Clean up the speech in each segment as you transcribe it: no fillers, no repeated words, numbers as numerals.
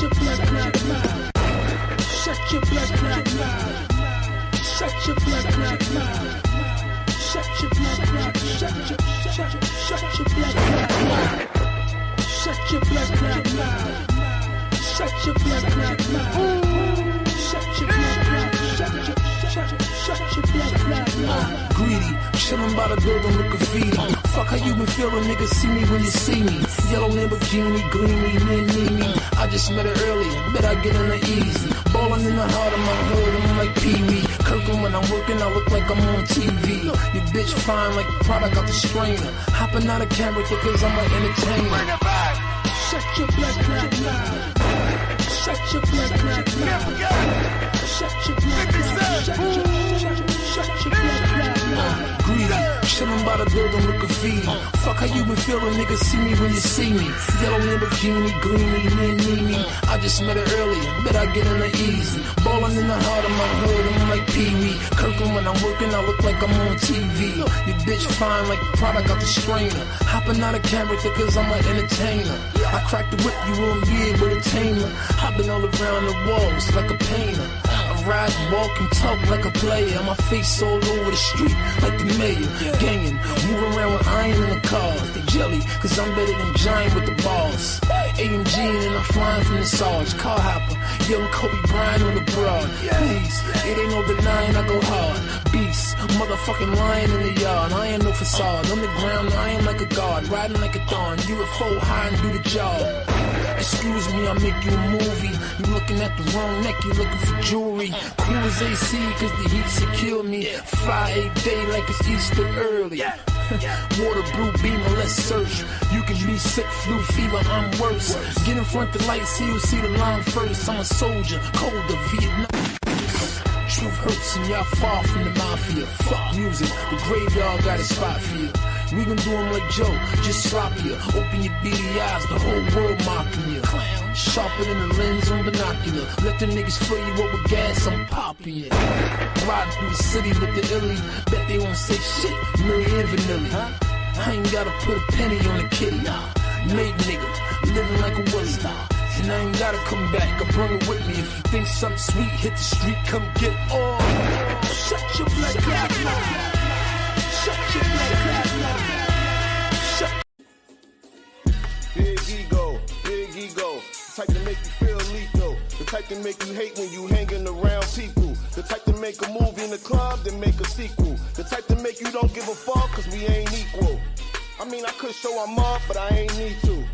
your blood clot mind. Shut your blood clot mind. Shut your blood clot mind. Shut your blood clot. Shut your blood clot mind. Shut your blood clot mind. Shut your blood clot mind. Shut your blood clot. Shut your blood clot mind. Greedy, chillin' by the building with graffiti. Fuck how you been feeling, niggas see me when you see me. Yellow Lamborghini, gleamy, me. I just met her earlier, bet I get in the easy. Ballin' in the heart of my hood, I'm like Pee-wee. Kirkland when I'm working, I look like I'm on TV. Your bitch fine like the product out the strainer. Hopping out of character cause I'm an entertainer. Shut your blood clot mind. Shut your blood clot mind. Shut your blood clot. Shut your blood clot mind. Greedy, chillin' by the building with graffiti. Fuck how you been feeling, niggas see me when you see me. Yellow Lamborghini, gleamy, me. I just met her earlier, bet I get in the easy. Ballin' in the heart of my hood, I'm like Pee-wee. Kirkland when I'm working, I look like I'm on TV. Your bitch fine like the product out the strainer. Hopping out of character cause I'm an entertainer. I crack the whip, you won't be able to tame her. I've been all around the walls like a painter. I ride, walk, and talk like a player. My face all over the street like the mayor. Gangin', move around with iron in the cars. They jelly, cause I'm better than Giant with the balls. AMG and I'm flying from the Sarge. Car hopper, young Kobe Bryant on the broad. Please, it ain't no denying I go hard. Beast, motherfucking lion in the yard. I ain't no facade. On the ground, I am like a guard. Riding like a dawn. UFO high and do the job. Excuse me, I'll make you a movie. You looking at the wrong neck, you looking for jewelry. Cool as AC, cause the heat secure me. Fly a day like it's Easter early. Water, blue beamer, let's search. You can be sick, flu, fever, I'm worse. Get in front the light, see you see the line first. I'm a soldier, colder, Vietnam. Truth hurts and y'all far from the mafia. Fuck music, the graveyard got a spot for you. We gon' do them like Joe, just slop you. Open your beady eyes, the whole world mocking you. Sharper than the lens on binocular. Let the niggas fill you up with gas, I'm popping it. Riding through the city with the illy. Bet they won't say shit, Millie and Vanilli. I ain't gotta put a penny on the kitty. Made nigga, living like a Willie. And I ain't gotta come back, I bring it with me. If you think something sweet, hit the street, come get it. Oh, shut your blood clot mouth. Shut your blood clot mouth. Big ego. The type to make you feel lethal. The type to make you hate when you hanging around people. The type to make a movie in the club, then make a sequel. The type to make you don't give a fuck, cause we ain't equal. I mean, I could show I'm up, but I ain't need to.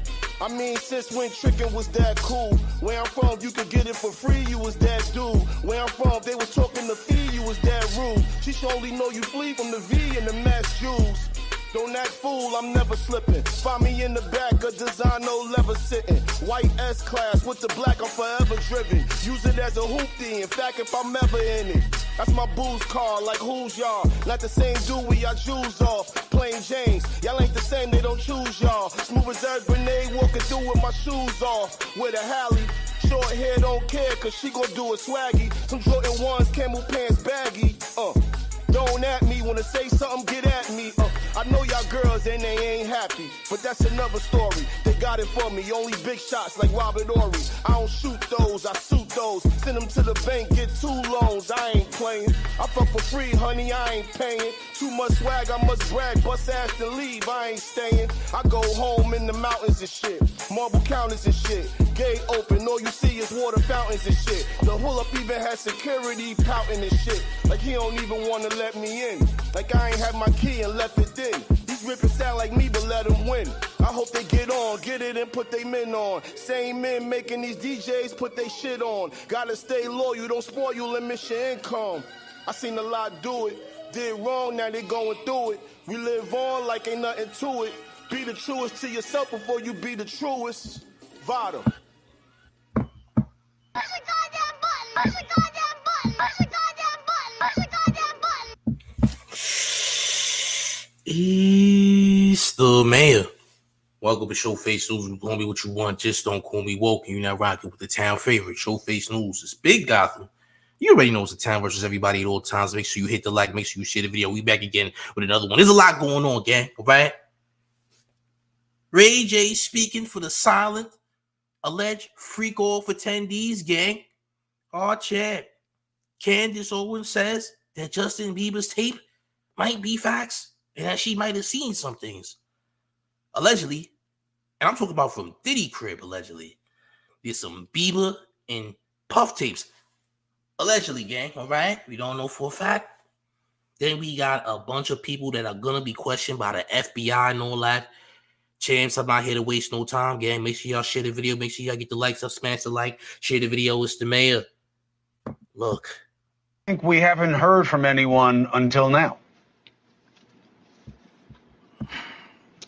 I mean, since when tricking was that cool? Where I'm from, you could get it for free, you was that dude. Where I'm from, they was talking to fee, you was that rude. She should only know you flee from the V and the mass jewels. Don't act fool, I'm never slipping. Find me in the back of design, no leather sitting. White S-Class with the black, I'm forever driven. Use it as a hoopty, in fact, if I'm ever in it. That's my booze car, like who's y'all? Not the same dude we got Jews off. Plain James, y'all ain't the same, they don't choose y'all. Smooth as a grenade, walking through with my shoes off. With a Hallie, short hair, don't care, cause she gon' do it swaggy. Some Jordan 1s, camel pants baggy. Don't at me, wanna say something, get at me. I know y'all girls and they ain't happy, but that's another story. They got it for me, only big shots like Robert Ory. I don't shoot those, I suit those. Send them to the bank, get 2 loans, I ain't playing. I fuck for free, honey, I ain't paying. Too much swag, I must brag, bust ass to leave, I ain't staying. I go home in the mountains and shit, marble counters and shit. Gate open, all you see is water fountains and shit. The hole up even has security pouting and shit. Like he don't even wanna let me in. Like I ain't have my key and left it in. These rippers sound like me, but let them win. I hope they get on, get it and put they men on. Same men making these DJs put they shit on. Gotta stay loyal, don't spoil you, limit your income. I seen a lot do it, did wrong, now they going through it. We live on like ain't nothing to it. Be the truest to yourself before you be the truest. Vada. Push a goddamn button, push a goddamn button, push a goddamn button, push a goddamn button. It's the mayor. Welcome to Showface News. We're gonna be what you want, just don't call me woke. And you're not rocking with the town favorite. Showface News. It's Big Gotham. You already know it's the town versus everybody at all times. Make sure you hit the like, make sure you share the video. We back again with another one. There's a lot going on, gang. All right. Ray J speaking for the silent. alleged freak off attendees, gang. Oh, champ. Candace Owens says that Justin Bieber's tape might be facts and that she might have seen some things. Allegedly, and I'm talking about from Diddy crib, allegedly. There's some Bieber and Puff tapes. Allegedly, gang, all right? We don't know for a fact. Then we got a bunch of people that are going to be questioned by the FBI and all that. Champs, I'm not here to waste no time, gang. Make sure y'all share the video. Make sure y'all get the likes up, smash the like, share the video. It's the mayor. Look. I think we haven't heard from anyone until now.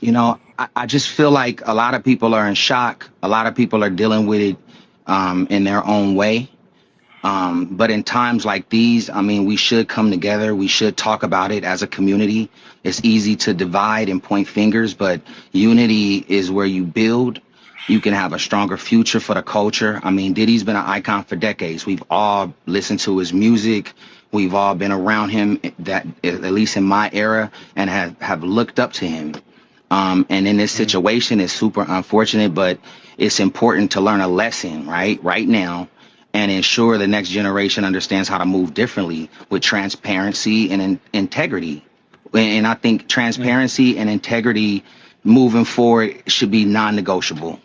You know, I just feel like a lot of people are in shock. A lot of people are dealing with it in their own way. But in times like these, I mean, we should come together. We should talk about it as a community. It's easy to divide and point fingers, but unity is where you build. You can have a stronger future for the culture. I mean, Diddy's been an icon for decades. We've all listened to his music. We've all been around him, that at least in my era, and have looked up to him. And in this situation, it's super unfortunate, but it's important to learn a lesson right now, and ensure the next generation understands how to move differently with transparency and integrity. And I think transparency and integrity moving forward should be non-negotiable.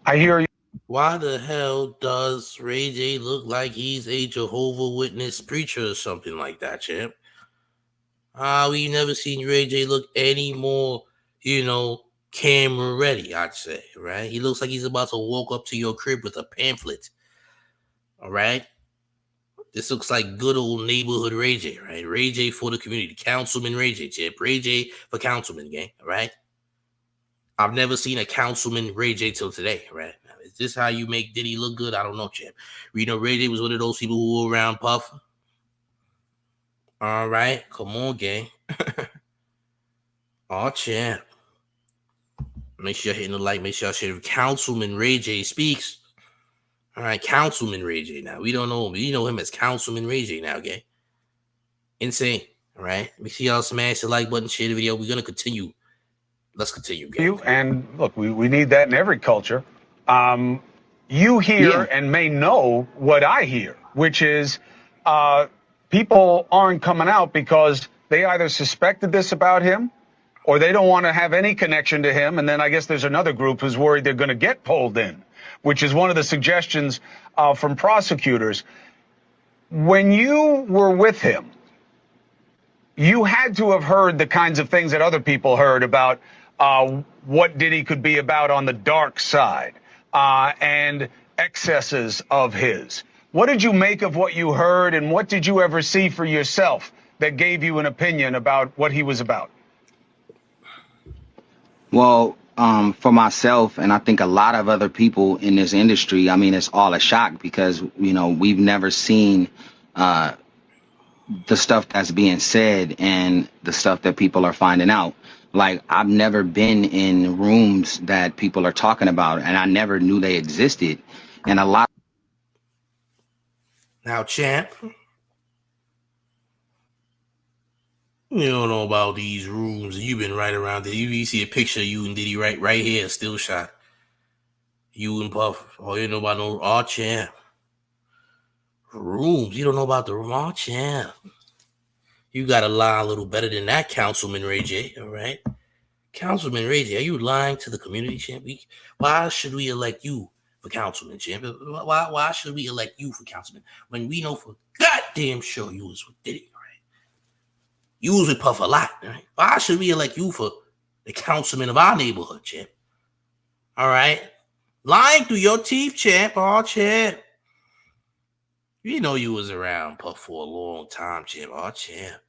I hear you. Why the hell does Ray J look like he's a Jehovah's Witness preacher or something like that, champ? We've never seen Ray J look any more, camera ready, I'd say, right? He looks like he's about to walk up to your crib with a pamphlet, all right? This looks like good old neighborhood Ray J, right? Ray J for the community. Councilman Ray J, champ. Ray J for councilman, gang, all right? I've never seen a councilman Ray J till today, right? Now, is this how you make Diddy look good? I don't know, champ. Ray J was one of those people who were around Puff. All right, come on, gang. Oh, champ. Make sure you're hitting the like. Make sure y'all share. Councilman Ray J speaks. All right, Councilman Ray J now. We don't know him. We know him as Councilman Ray J now, gang. Insane, all right? Make sure y'all smash the like button, share the video. We're going to continue. Let's continue, gang. And look, we need that in every culture. You hear and may know what I hear, which is people aren't coming out because they either suspected this about him or they don't want to have any connection to him. And then I guess there's another group who's worried they're going to get pulled in, which is one of the suggestions from prosecutors. When you were with him, you had to have heard the kinds of things that other people heard about what Diddy could be about on the dark side and excesses of his. What did you make of what you heard, and what did you ever see for yourself that gave you an opinion about what he was about? Well, for myself, and I think a lot of other people in this industry, I mean, it's all a shock because, we've never seen the stuff that's being said and the stuff that people are finding out. Like, I've never been in rooms that people are talking about, and I never knew they existed. And a lot. Now, champ, you don't know about these rooms. You've been right around there. You see a picture of you and Diddy right here, still shot. You and Puff. Oh, you know about no champ. Rooms. You don't know about the room. Champ. You got to lie a little better than that, Councilman Ray J, all right? Councilman Ray J, are you lying to the community, champ? Why should we elect you for councilman, champ? Why should we elect you for councilman when we know for goddamn sure you was with Diddy, right? You was with Puff a lot, right? Why should we elect you for the councilman of our neighborhood, champ? All right? Lying through your teeth, champ. Oh, champ. You know you was around Puff for a long time, champ. Oh, champ.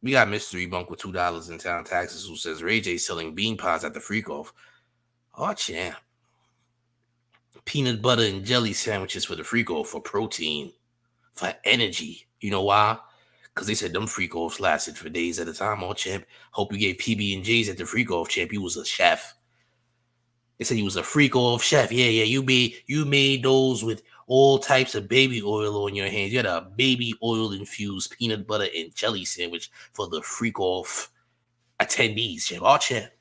We got Mystery Bunk with $2 in town taxes who says Ray J selling bean pies at the freak off. Oh, champ. Peanut butter and jelly sandwiches for the freak off for protein, for energy. You know why? Because they said them freak offs lasted for days at a time. Oh, champ. Hope you gave PB&Js at the freak off, champ. You was a chef. They said you was a freak off chef. Yeah. You made those with all types of baby oil on your hands. You had a baby oil infused peanut butter and jelly sandwich for the freak off attendees, champ. Oh, champ.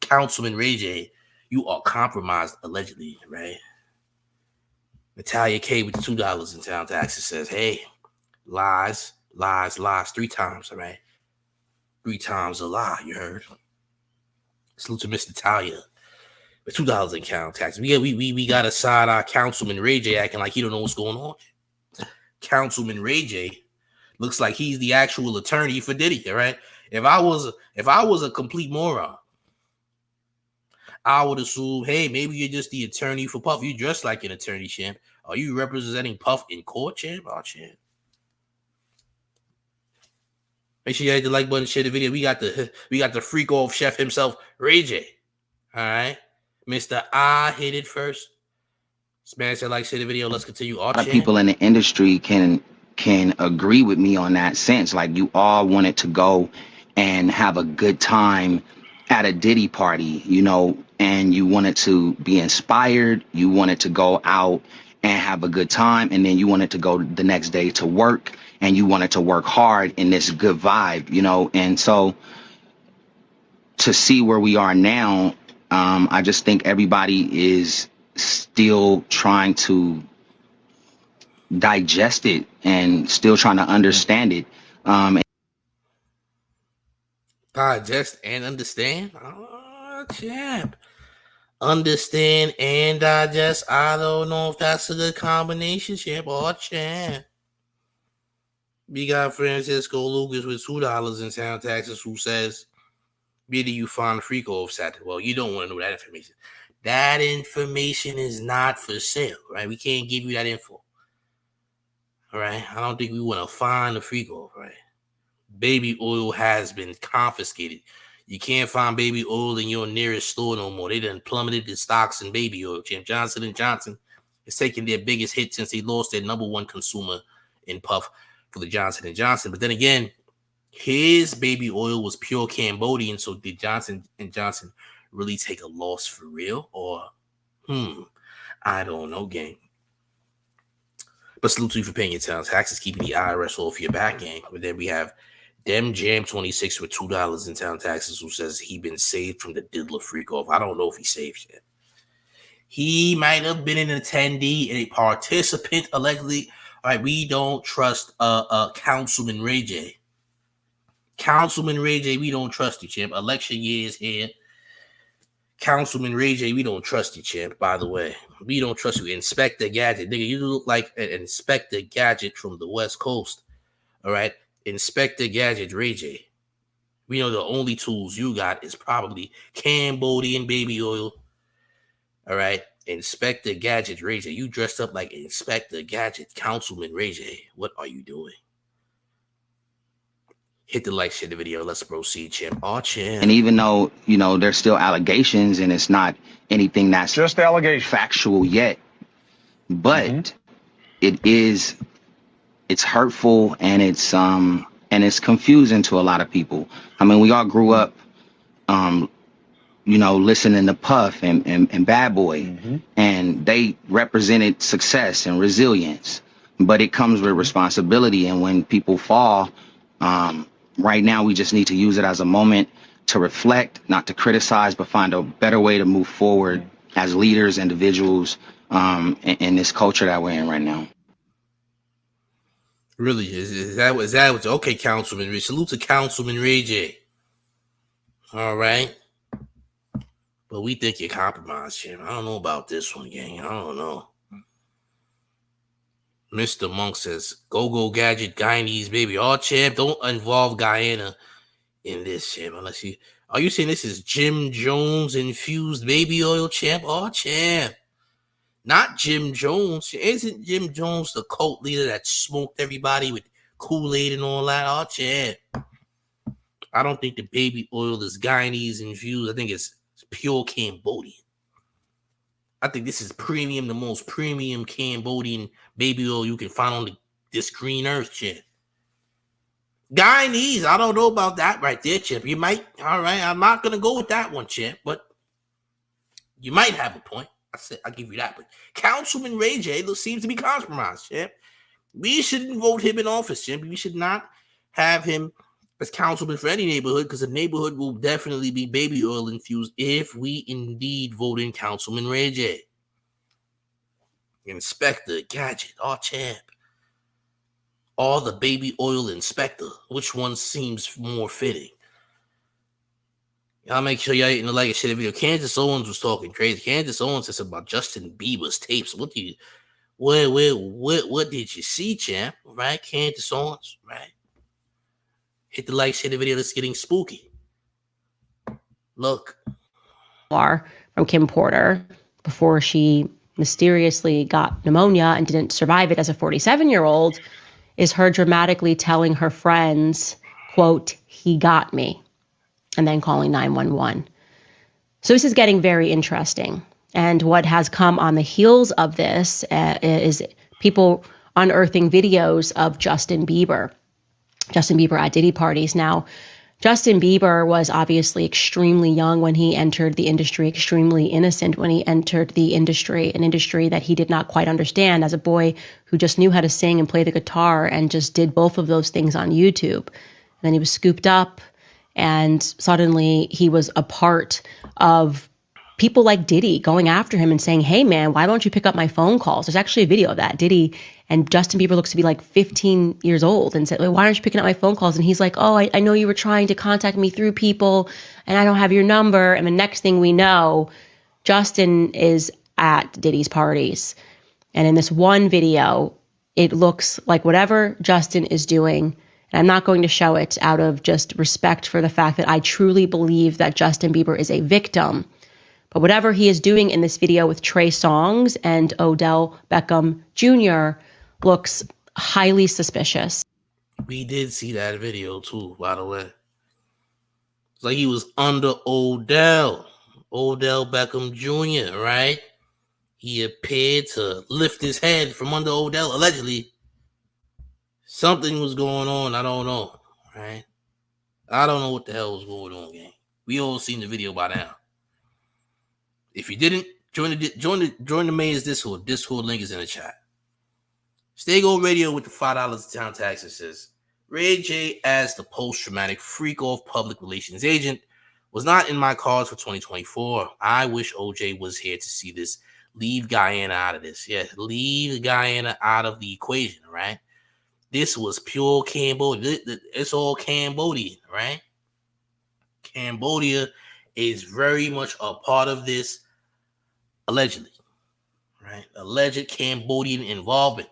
Councilman Ray J, You are compromised, allegedly, right? Natalia K with the $2 in town taxes says, hey, lies, 3 times, all right? 3 times a lie, you heard? Salute to Miss Natalia with $2 in town taxes. We got to side our Councilman Ray J acting like he don't know what's going on. Councilman Ray J looks like he's the actual attorney for Diddy, all right? If I was a complete moron, I would assume, hey, maybe you're just the attorney for Puff. You dress like an attorney, champ. Are you representing Puff in court, champ? Oh, champ. Make sure you hit the like button, share the video. We got the freak off chef himself, Ray J. All right, Mr. I hit it first. Smash that like, share the video. Let's continue. A lot of people in the industry can agree with me on that sense. Like, you all wanted to go and have a good time at a Diddy party, you know, and you wanted to be inspired. You wanted to go out and have a good time, and then you wanted to go the next day to work, and you wanted to work hard in this good vibe, you know. And so to see where we are now, I just think everybody is still trying to digest it and still trying to understand it. Digest and understand? Oh, champ. Understand and digest. I don't know if that's a good combination, champ. Oh, champ. We got Francisco Lucas with $2 in town taxes who says, where do you find freak off Saturday? Well, you don't want to know that information. That information is not for sale, right? We can't give you that info. All right? I don't think we want to find the freak off, right? Baby oil has been confiscated. You can't find baby oil in your nearest store no more. They done plummeted the stocks in baby oil. Champ Johnson & Johnson is taking their biggest hit since they lost their number one consumer in Puff for the Johnson & Johnson. But then again, his baby oil was pure Cambodian. So did Johnson & Johnson really take a loss for real? Or, I don't know, gang. But salute to you for paying your taxes, keeping the IRS off your back, gang. But then we have Dem Jam 26 with $2 in town taxes who says he been saved from the Diddler freak off. I don't know if he's saved yet. He might have been an attendee and a participant, allegedly. All right, we don't trust Councilman Ray J. Councilman Ray J, we don't trust you, champ. Election year is here. Councilman Ray J, we don't trust you, champ, by the way. We don't trust you. Inspector Gadget. Nigga, you look like an Inspector Gadget from the West Coast. All right? Inspector Gadget, Ray J. We know the only tools you got is probably Cambodian baby oil. All right? Inspector Gadget, Ray J. You dressed up like Inspector Gadget, Councilman Ray J. What are you doing? Hit the like, share the video. Let's proceed, champ. Oh, champ. And even though, you know, there's still allegations and it's not anything that's just allegation factual yet, but it's hurtful and it's confusing to a lot of people. I mean, we all grew up, you know, listening to Puff and Bad Boy, and they represented success and resilience, but it comes with responsibility. And when people fall, right now, we just need to use it as a moment to reflect, not to criticize, but find a better way to move forward as leaders, individuals, in this culture that we're in right now. Really? Is that what's okay, Councilman Ray? Salute to Councilman Ray J. All right. But we think you're compromised, Jim. I don't know about this one, gang. I don't know. Mr. Monk says, go gadget, Guyanese, baby. Oh, champ, don't involve Guyana in this, champ. Unless you are you saying this is Jim Jones infused baby oil, champ? Oh, champ. Not Jim Jones. Isn't Jim Jones the cult leader that smoked everybody with Kool-Aid and all that? Oh, champ. I don't think the baby oil is Guyanese infused. I think it's pure Cambodian. I think this is premium, the most premium Cambodian baby oil you can find on this green earth, champ. Guyanese, I don't know about that right there, champ. You might, all right, I'm not going to go with that one, champ, but you might have a point. I'll give you that. But Councilman Ray J seems to be compromised, champ. We shouldn't vote him in office, champ. We should not have him as councilman for any neighborhood, because the neighborhood will definitely be baby oil infused if we indeed vote in Councilman Ray J. Inspector, Gadget, our champ. Or the baby oil inspector. Which one seems more fitting? Y'all make sure y'all hitting the like and share the video. Candace Owens was talking crazy. Candace Owens says about Justin Bieber's tapes. What did you see, champ? Right? Candace Owens, right? Hit the like, share the video. That's getting spooky. Look. From Kim Porter before she mysteriously got pneumonia and didn't survive it as a 47-year-old is her dramatically telling her friends, quote, "He got me," and then calling 911. So this is getting very interesting. And what has come on the heels of this is people unearthing videos of Justin Bieber at Diddy parties. Now, Justin Bieber was obviously extremely young when he entered the industry, extremely innocent when he entered the industry, an industry that he did not quite understand as a boy who just knew how to sing and play the guitar and just did both of those things on YouTube. And then he was scooped up, and suddenly he was a part of people like Diddy going after him and saying, "Hey, man, why don't you pick up my phone calls?" There's actually a video of that. Diddy and Justin Bieber looks to be like 15 years old and said, "Why aren't you picking up my phone calls?" And he's like, "Oh, I know you were trying to contact me through people and I don't have your number." And the next thing we know, Justin is at Diddy's parties. And in this one video, it looks like whatever Justin is doing, and I'm not going to show it out of just respect for the fact that I truly believe that Justin Bieber is a victim. But whatever he is doing in this video with Trey Songz and Odell Beckham Jr. looks highly suspicious. We did see that video too, by the way. It's like he was under Odell Beckham Jr., right? He appeared to lift his head from under Odell, allegedly. Something was going on, I don't know, right? I don't know what the hell was going on, gang. We all seen the video by now. If you didn't, join the mayor's Discord. Discord link is in the chat. Stay Gold Radio with the $5 town taxes says, Ray J as the post-traumatic freak-off public relations agent was not in my cards for 2024. I wish OJ was here to see this. Leave Guyana out of this. Yeah, leave Guyana out of the equation, right? This was pure Cambodia. It's all Cambodian, right? Cambodia is very much a part of this, allegedly, right? Alleged Cambodian involvement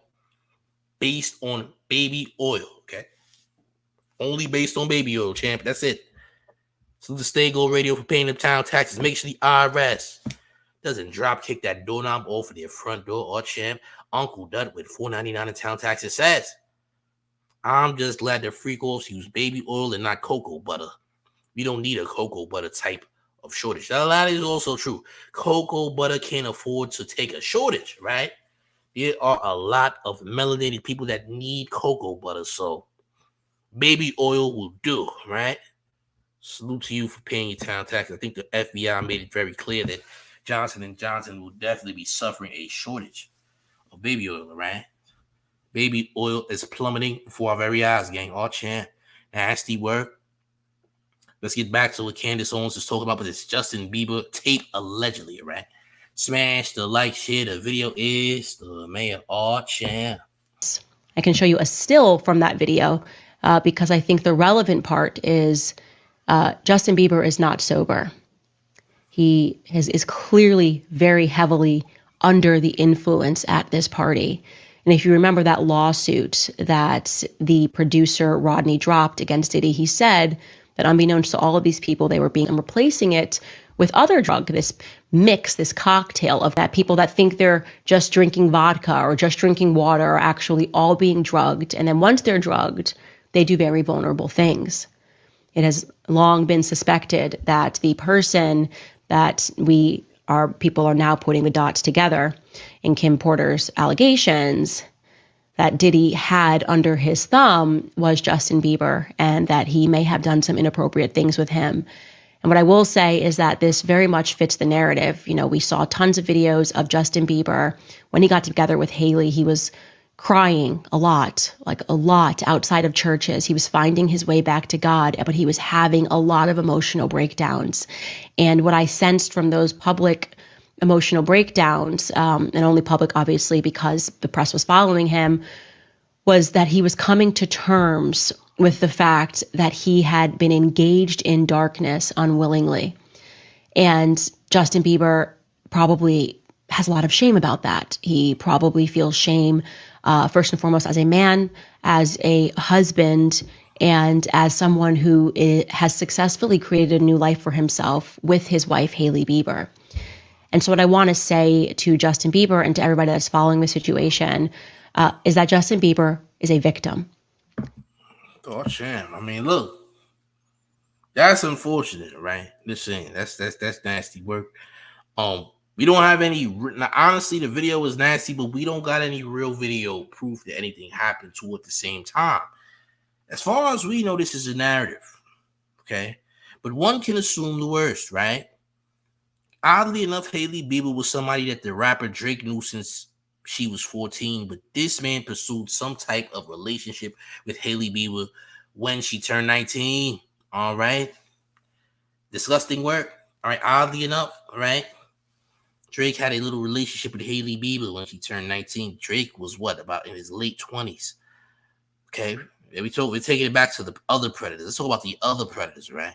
based on baby oil, okay? Only based on baby oil, champ. That's it. So the Stay Gold Radio for paying them town taxes. Make sure the IRS doesn't drop kick that doorknob off of their front door, or champ. Uncle Dud with $4.99 in town taxes says, I'm just glad the freak-offs use baby oil and not cocoa butter. We don't need a cocoa butter type of shortage. That is also true. Cocoa butter can't afford to take a shortage, right? There are a lot of melanated people that need cocoa butter, so baby oil will do, right? Salute to you for paying your town tax. I think the FBI made it very clear that Johnson & Johnson will definitely be suffering a shortage of baby oil, right? Baby oil is plummeting before our very eyes, gang. All champ. Nasty work. Let's get back to what Candace Owens is talking about with this Justin Bieber tape, allegedly, right? Smash the like, share the video. Is the mayor all champ. I can show you a still from that video because I think the relevant part is Justin Bieber is not sober. He is clearly very heavily under the influence at this party. And if you remember that lawsuit that the producer Rodney dropped against Diddy, he said that unbeknownst to all of these people, they were replacing it with other drug, this mix, this cocktail of that people that think they're just drinking vodka or just drinking water are actually all being drugged. And then once they're drugged, they do very vulnerable things. It has long been suspected that the person that people are now putting the dots together in Kim Porter's allegations that Diddy had under his thumb was Justin Bieber, and that he may have done some inappropriate things with him. And what I will say is that this very much fits the narrative. You know, we saw tons of videos of Justin Bieber when he got together with Haley. He was crying a lot outside of churches. He was finding his way back to God, but he was having a lot of emotional breakdowns. And what I sensed from those public emotional breakdowns, and only public obviously because the press was following him, was that he was coming to terms with the fact that he had been engaged in darkness unwillingly. And Justin Bieber probably has a lot of shame about that. He probably feels shame, first and foremost, as a man, as a husband, and as someone who has successfully created a new life for himself with his wife, Hailey Bieber. And so what I want to say to Justin Bieber and to everybody that's following the situation is that Justin Bieber is a victim. Oh, champ. I mean, look, that's unfortunate, right? Listen, that's nasty work. We don't have any. Now, honestly, the video is nasty, but we don't got any real video proof that anything happened to it at the same time. As far as we know, this is a narrative, okay? But one can assume the worst, right? Oddly enough, Hailey Bieber was somebody that the rapper Drake knew since she was 14, but this man pursued some type of relationship with Hailey Bieber when she turned 19. All right. Disgusting work. All right. Oddly enough, all right. Drake had a little relationship with Hailey Bieber when she turned 19. Drake was about in his late 20s. Okay. We're taking it back to the other predators. Let's talk about the other predators, right?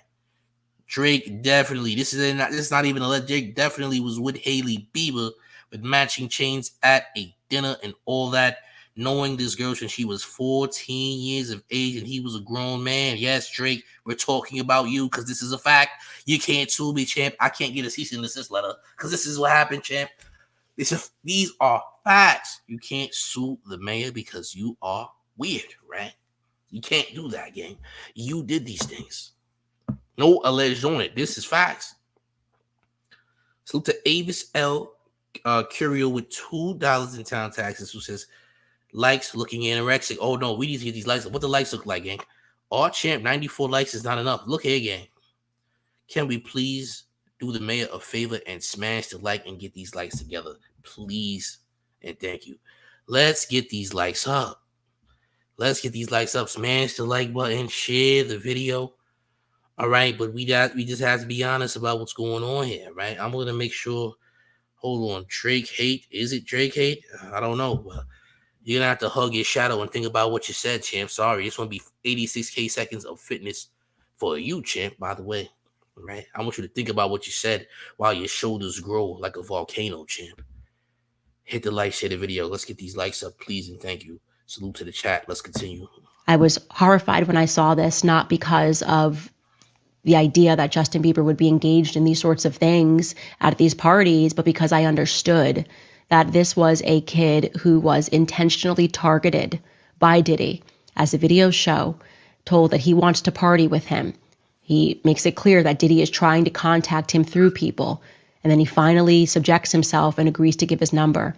Drake definitely, this is not even a let. Drake definitely was with Hailey Bieber with matching chains at a dinner and all that, knowing this girl since she was 14 years of age and he was a grown man. Yes, Drake, we're talking about you because this is a fact. You can't sue me, champ. I can't get a cease and desist letter because this is what happened, champ. These are facts. You can't sue the mayor because you are weird, right? You can't do that, gang. You did these things. No alleged on it. This is facts. Salute to Avis L. Curio with $2 in town taxes, who says, likes looking anorexic. Oh, no, we need to get these likes. What the likes look like, gang? Our champ, 94 likes is not enough. Look here, gang. Can we please do the mayor a favor and smash the like and get these likes together? Please and thank you. Let's get these likes up. Let's get these likes up. Smash the like button. Share the video. All right, but we just have to be honest about what's going on here, right? I'm going to make sure. Hold on. Drake hate. Is it Drake hate? I don't know. But you're going to have to hug your shadow and think about what you said, champ. Sorry. It's going to be 86K seconds of fitness for you, champ, by the way. All right? I want you to think about what you said while your shoulders grow like a volcano, champ. Hit the like, share the video. Let's get these likes up, please, and thank you. Salute to the chat. Let's continue. I was horrified when I saw this, not because of the idea that Justin Bieber would be engaged in these sorts of things at these parties, but because I understood that this was a kid who was intentionally targeted by Diddy, as the videos show, told that he wants to party with him. He makes it clear that Diddy is trying to contact him through people, and then he finally subjects himself and agrees to give his number.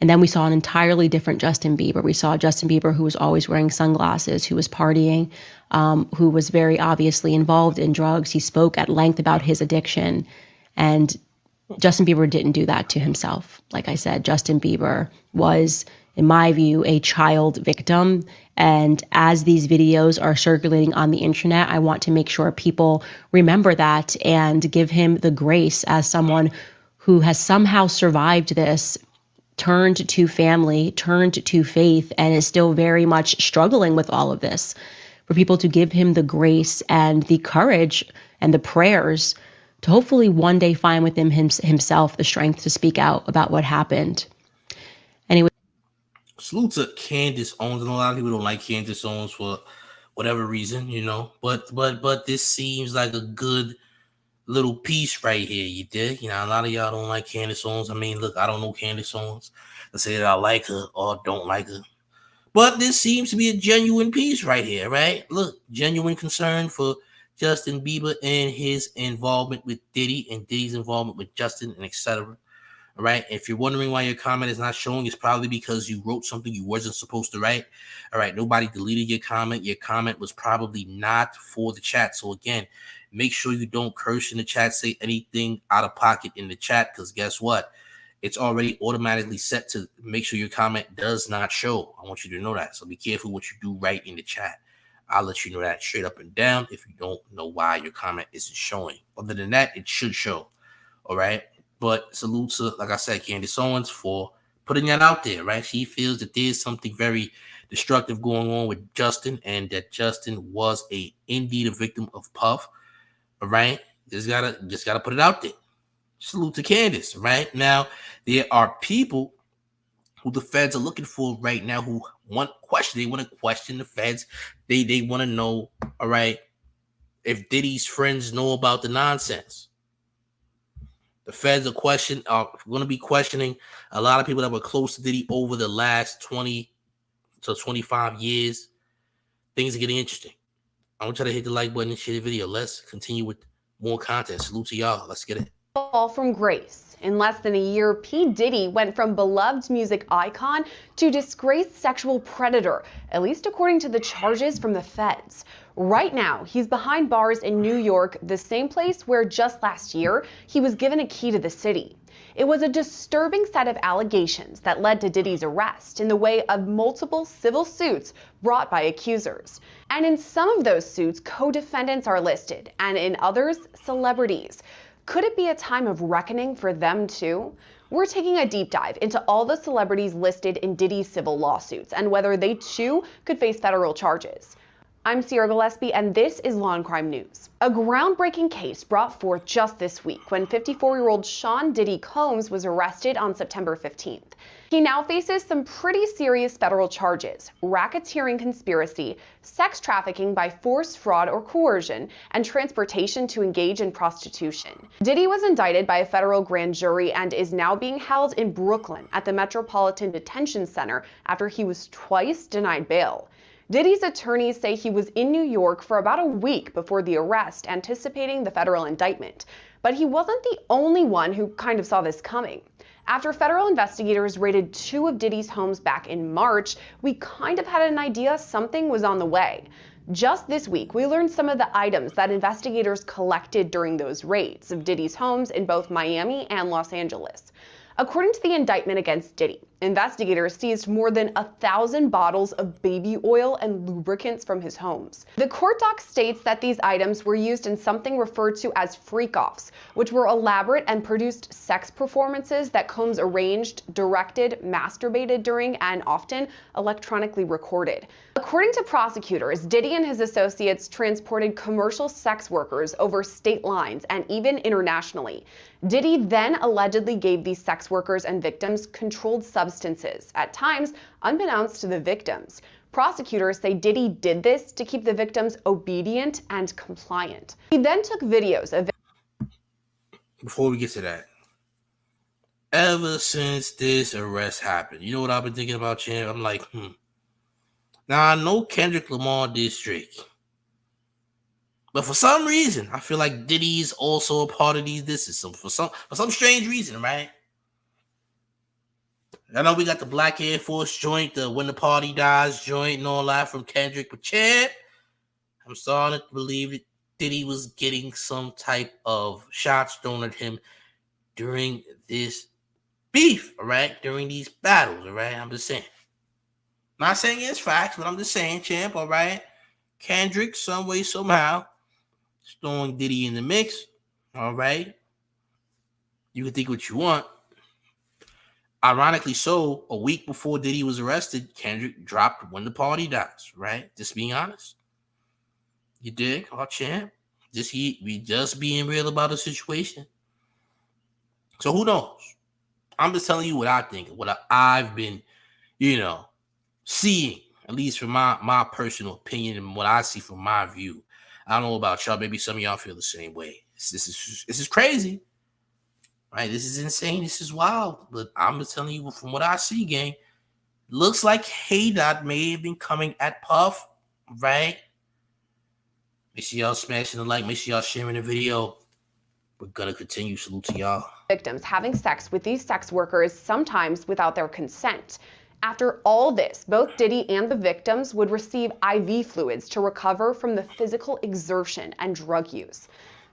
And then we saw an entirely different Justin Bieber. We saw Justin Bieber who was always wearing sunglasses, who was partying, who was very obviously involved in drugs. He spoke at length about his addiction. And Justin Bieber didn't do that to himself. Like I said, Justin Bieber was, in my view, a child victim. And as these videos are circulating on the internet, I want to make sure people remember that and give him the grace as someone who has somehow survived this, turned to family, turned to faith, and is still very much struggling with all of this. For people to give him the grace and the courage and the prayers to hopefully one day find within himself the strength to speak out about what happened. Anyway. Salute to Candace Owens, and a lot of people don't like Candace Owens for whatever reason, you know. But this seems like a good little piece right here, you dig? You know, a lot of y'all don't like Candace Owens. I mean, look, I don't know Candace Owens to say that I like her or don't like her. But this seems to be a genuine piece right here, right? Look, genuine concern for Justin Bieber and his involvement with Diddy and Diddy's involvement with Justin and etc. All right. If you're wondering why your comment is not showing, it's probably because you wrote something you wasn't supposed to write. All right. Nobody deleted your comment. Your comment was probably not for the chat. So again, make sure you don't curse in the chat, say anything out of pocket in the chat, because guess what? it's already automatically set to make sure your comment does not show. I want you to know that. So be careful what you do right in the chat. I'll let you know that straight up and down if you don't know why your comment isn't showing. Other than that, it should show. All right. But salute to, like I said, Candace Owens for putting that out there, right? She feels that there's something very destructive going on with Justin and that Justin was indeed a victim of Puff. All right. Just gotta put it out there. Salute to Candace, right? Now, there are people who the feds are looking for right now who want question. They want to question the feds. They want to know, all right, if Diddy's friends know about the nonsense. The feds are going to be questioning a lot of people that were close to Diddy over the last 20 to 25 years. Things are getting interesting. I want you to hit the like button and share the video. Let's continue with more content. Salute to y'all. Let's get it. Fall from grace. In less than a year, P. Diddy went from beloved music icon to disgraced sexual predator, at least according to the charges from the feds. Right now, he's behind bars in New York, the same place where just last year, he was given a key to the city. It was a disturbing set of allegations that led to Diddy's arrest in the way of multiple civil suits brought by accusers. And in some of those suits, co-defendants are listed, and in others, celebrities. Could it be a time of reckoning for them too? We're taking a deep dive into all the celebrities listed in Diddy's civil lawsuits and whether they too could face federal charges. I'm Sierra Gillespie, and this is Law and Crime News. A groundbreaking case brought forth just this week when 54-year-old Sean Diddy Combs was arrested on September 15th. He now faces some pretty serious federal charges: racketeering conspiracy, sex trafficking by force, fraud, or coercion, and transportation to engage in prostitution. Diddy was indicted by a federal grand jury and is now being held in Brooklyn at the Metropolitan Detention Center after he was twice denied bail. Diddy's attorneys say he was in New York for about a week before the arrest, anticipating the federal indictment. But he wasn't the only one who kind of saw this coming. After federal investigators raided 2 of Diddy's homes back in March, we kind of had an idea something was on the way. Just this week, we learned some of the items that investigators collected during those raids of Diddy's homes in both Miami and Los Angeles. According to the indictment against Diddy, investigators seized more than 1,000 bottles of baby oil and lubricants from his homes. The court doc states that these items were used in something referred to as freak-offs, which were elaborate and produced sex performances that Combs arranged, directed, masturbated during, and often electronically recorded. According to prosecutors, Diddy and his associates transported commercial sex workers over state lines and even internationally. Diddy then allegedly gave these sex workers and victims controlled substances, at times unbeknownst to the victims. Prosecutors say Diddy did this to keep the victims obedient and compliant. He then took videos of... Before we get to that, ever since this arrest happened, you know what I've been thinking about, champ? I'm like, Now, I know Kendrick Lamar did Drake. But for some reason, I feel like Diddy's also a part of these disses. So for some strange reason, right? I know we got the Black Air Force joint, the When the Party Dies joint and all that from Kendrick. But champ, I'm starting to believe that Diddy was getting some type of shots thrown at him during this beef, all right? During these battles, all right? I'm just saying. Not saying it's facts, but I'm just saying, champ, all right? Kendrick, some way, somehow, throwing Diddy in the mix, all right? You can think what you want. Ironically so, a week before Diddy was arrested, Kendrick dropped When the Party Dies, right? Just being honest. You dig? Oh, champ. We just being real about the situation. So who knows? I'm just telling you what I think, what I've been, seeing, at least from my personal opinion and what I see from my view. I don't know about y'all. Maybe some of y'all feel the same way. This is crazy. Right? This is insane. This is wild. But I'm just telling you from what I see, gang. Looks like Dot may have been coming at Puff, right? Make sure y'all smashing the like. Make sure y'all sharing the video. We're going to continue. Salute to y'all. Victims having sex with these sex workers, sometimes without their consent. After all this, both Diddy and the victims would receive IV fluids to recover from the physical exertion and drug use.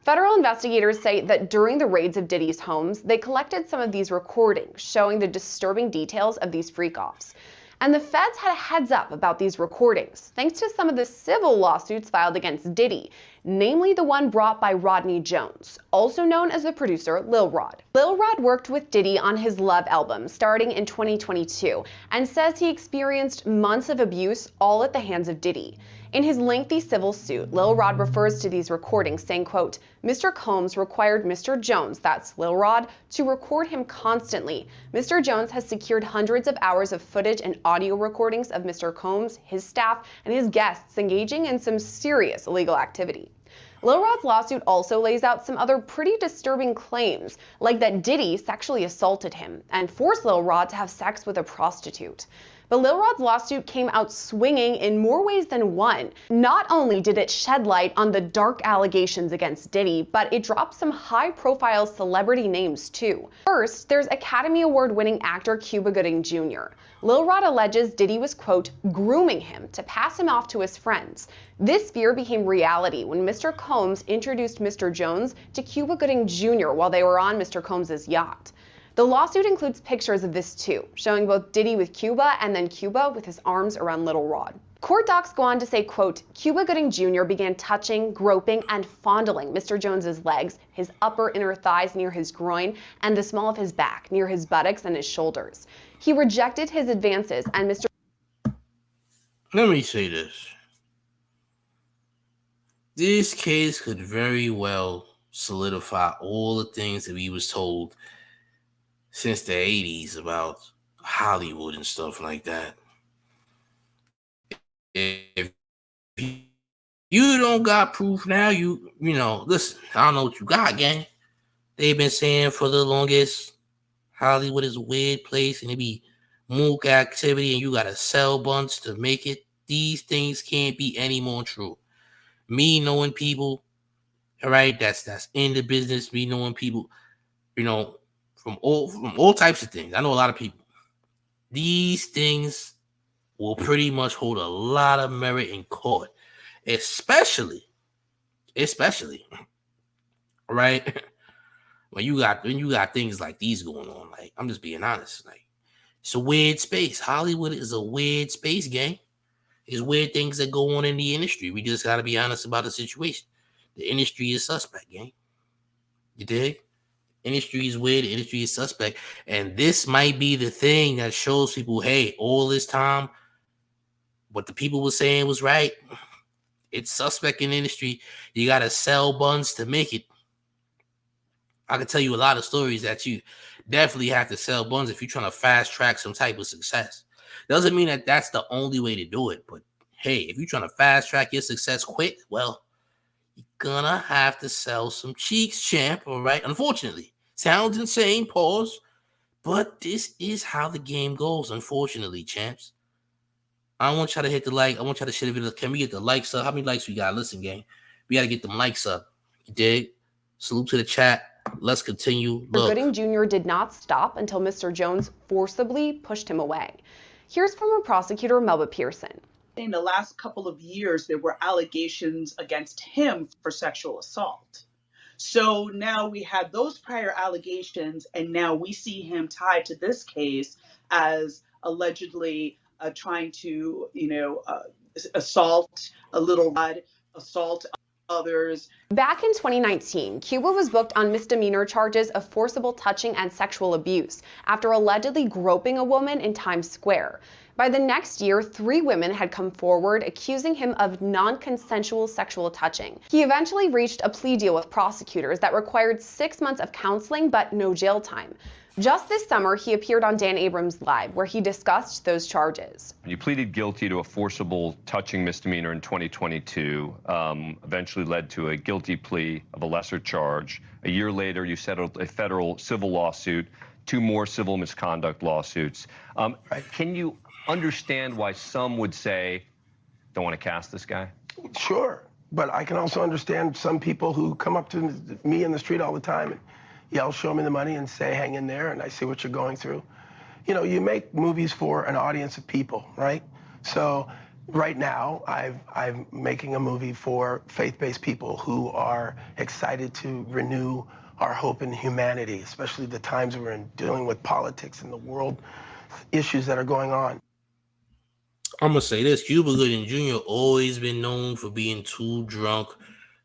Federal investigators say that during the raids of Diddy's homes, they collected some of these recordings showing the disturbing details of these freak-offs. And the feds had a heads up about these recordings, thanks to some of the civil lawsuits filed against Diddy, namely the one brought by Rodney Jones, also known as the producer Lil Rod. Lil Rod worked with Diddy on his Love album starting in 2022 and says he experienced months of abuse all at the hands of Diddy. In his lengthy civil suit, Lil Rod refers to these recordings saying, quote, Mr. Combs required Mr. Jones, that's Lil Rod, to record him constantly. Mr. Jones has secured hundreds of hours of footage and audio recordings of Mr. Combs, his staff, and his guests engaging in some serious illegal activity. Lil Rod's lawsuit also lays out some other pretty disturbing claims, like that Diddy sexually assaulted him and forced Lil Rod to have sex with a prostitute. But Lil Rod's lawsuit came out swinging in more ways than one. Not only did it shed light on the dark allegations against Diddy, but it dropped some high-profile celebrity names too. First, there's Academy Award-winning actor Cuba Gooding Jr. Lil Rod alleges Diddy was, quote, grooming him to pass him off to his friends. This fear became reality when Mr. Combs introduced Mr. Jones to Cuba Gooding Jr. while they were on Mr. Combs' yacht. The lawsuit includes pictures of this too, showing both Diddy with Cuba and then Cuba with his arms around Lil Rod. Court docs go on to say, quote, Cuba Gooding Jr. began touching, groping, and fondling Mr. Jones's legs, his upper inner thighs near his groin, and the small of his back, near his buttocks and his shoulders. He rejected his advances, and Mr. Let me say this. This case could very well solidify all the things that we was told since the 80s about Hollywood and stuff like that. If you don't got proof now, you know, listen, I don't know what you got, gang. They've been saying for the longest, Hollywood is a weird place and it be mook activity and you gotta sell buns to make it. These things can't be any more true. Me knowing people, all right, that's in the business, me knowing people, you know, from all types of things. I know a lot of people. These things will pretty much hold a lot of merit in court, especially, right? When you got things like these going on. Like, I'm just being honest. Like, it's a weird space. Hollywood is a weird space, gang. There's weird things that go on in the industry. We just gotta be honest about the situation. The industry is suspect, gang. You dig? Industry is weird, the industry is suspect. And this might be the thing that shows people, hey, all this time, what the people were saying was right. It's suspect in the industry. You got to sell buns to make it. I can tell you a lot of stories that you definitely have to sell buns if you're trying to fast track some type of success. Doesn't mean that that's the only way to do it. But, hey, if you're trying to fast track your success quick, well, you're going to have to sell some cheeks, champ, all right? Unfortunately. Sounds insane, pause. But this is how the game goes, unfortunately, champs. I want y'all to hit the like. I want y'all to share the video. Can we get the likes up? How many likes we got? Listen, gang. We got to get them likes up. You dig? Salute to the chat. Let's continue. Look. Gooding Jr. did not stop until Mr. Jones forcibly pushed him away. Here's former prosecutor Melba Pearson. In the last couple of years, there were allegations against him for sexual assault. So now we had those prior allegations, and now we see him tied to this case as allegedly trying to, assault a Lil Rod, assault others. Back in 2019, Cuba was booked on misdemeanor charges of forcible touching and sexual abuse after allegedly groping a woman in Times Square. By the next year, 3 women had come forward accusing him of non-consensual sexual touching. He eventually reached a plea deal with prosecutors that required 6 months of counseling but no jail time. Just this summer, he appeared on Dan Abrams Live, where he discussed those charges. You pleaded guilty to a forcible touching misdemeanor in 2022, eventually led to a guilty plea of a lesser charge. A year later, you settled a federal civil lawsuit, 2 more civil misconduct lawsuits. Can you understand why some would say, don't want to cast this guy? Sure, but I can also understand some people who come up to me in the street all the time and yell, show me the money, and say, hang in there, and I see what you're going through. You know, you make movies for an audience of people, right? So right now, I'm making a movie for faith-based people who are excited to renew our hope in humanity, especially the times we're in, dealing with politics and the world issues that are going on. I'm gonna say this: Cuba Gooding Jr. always been known for being too drunk,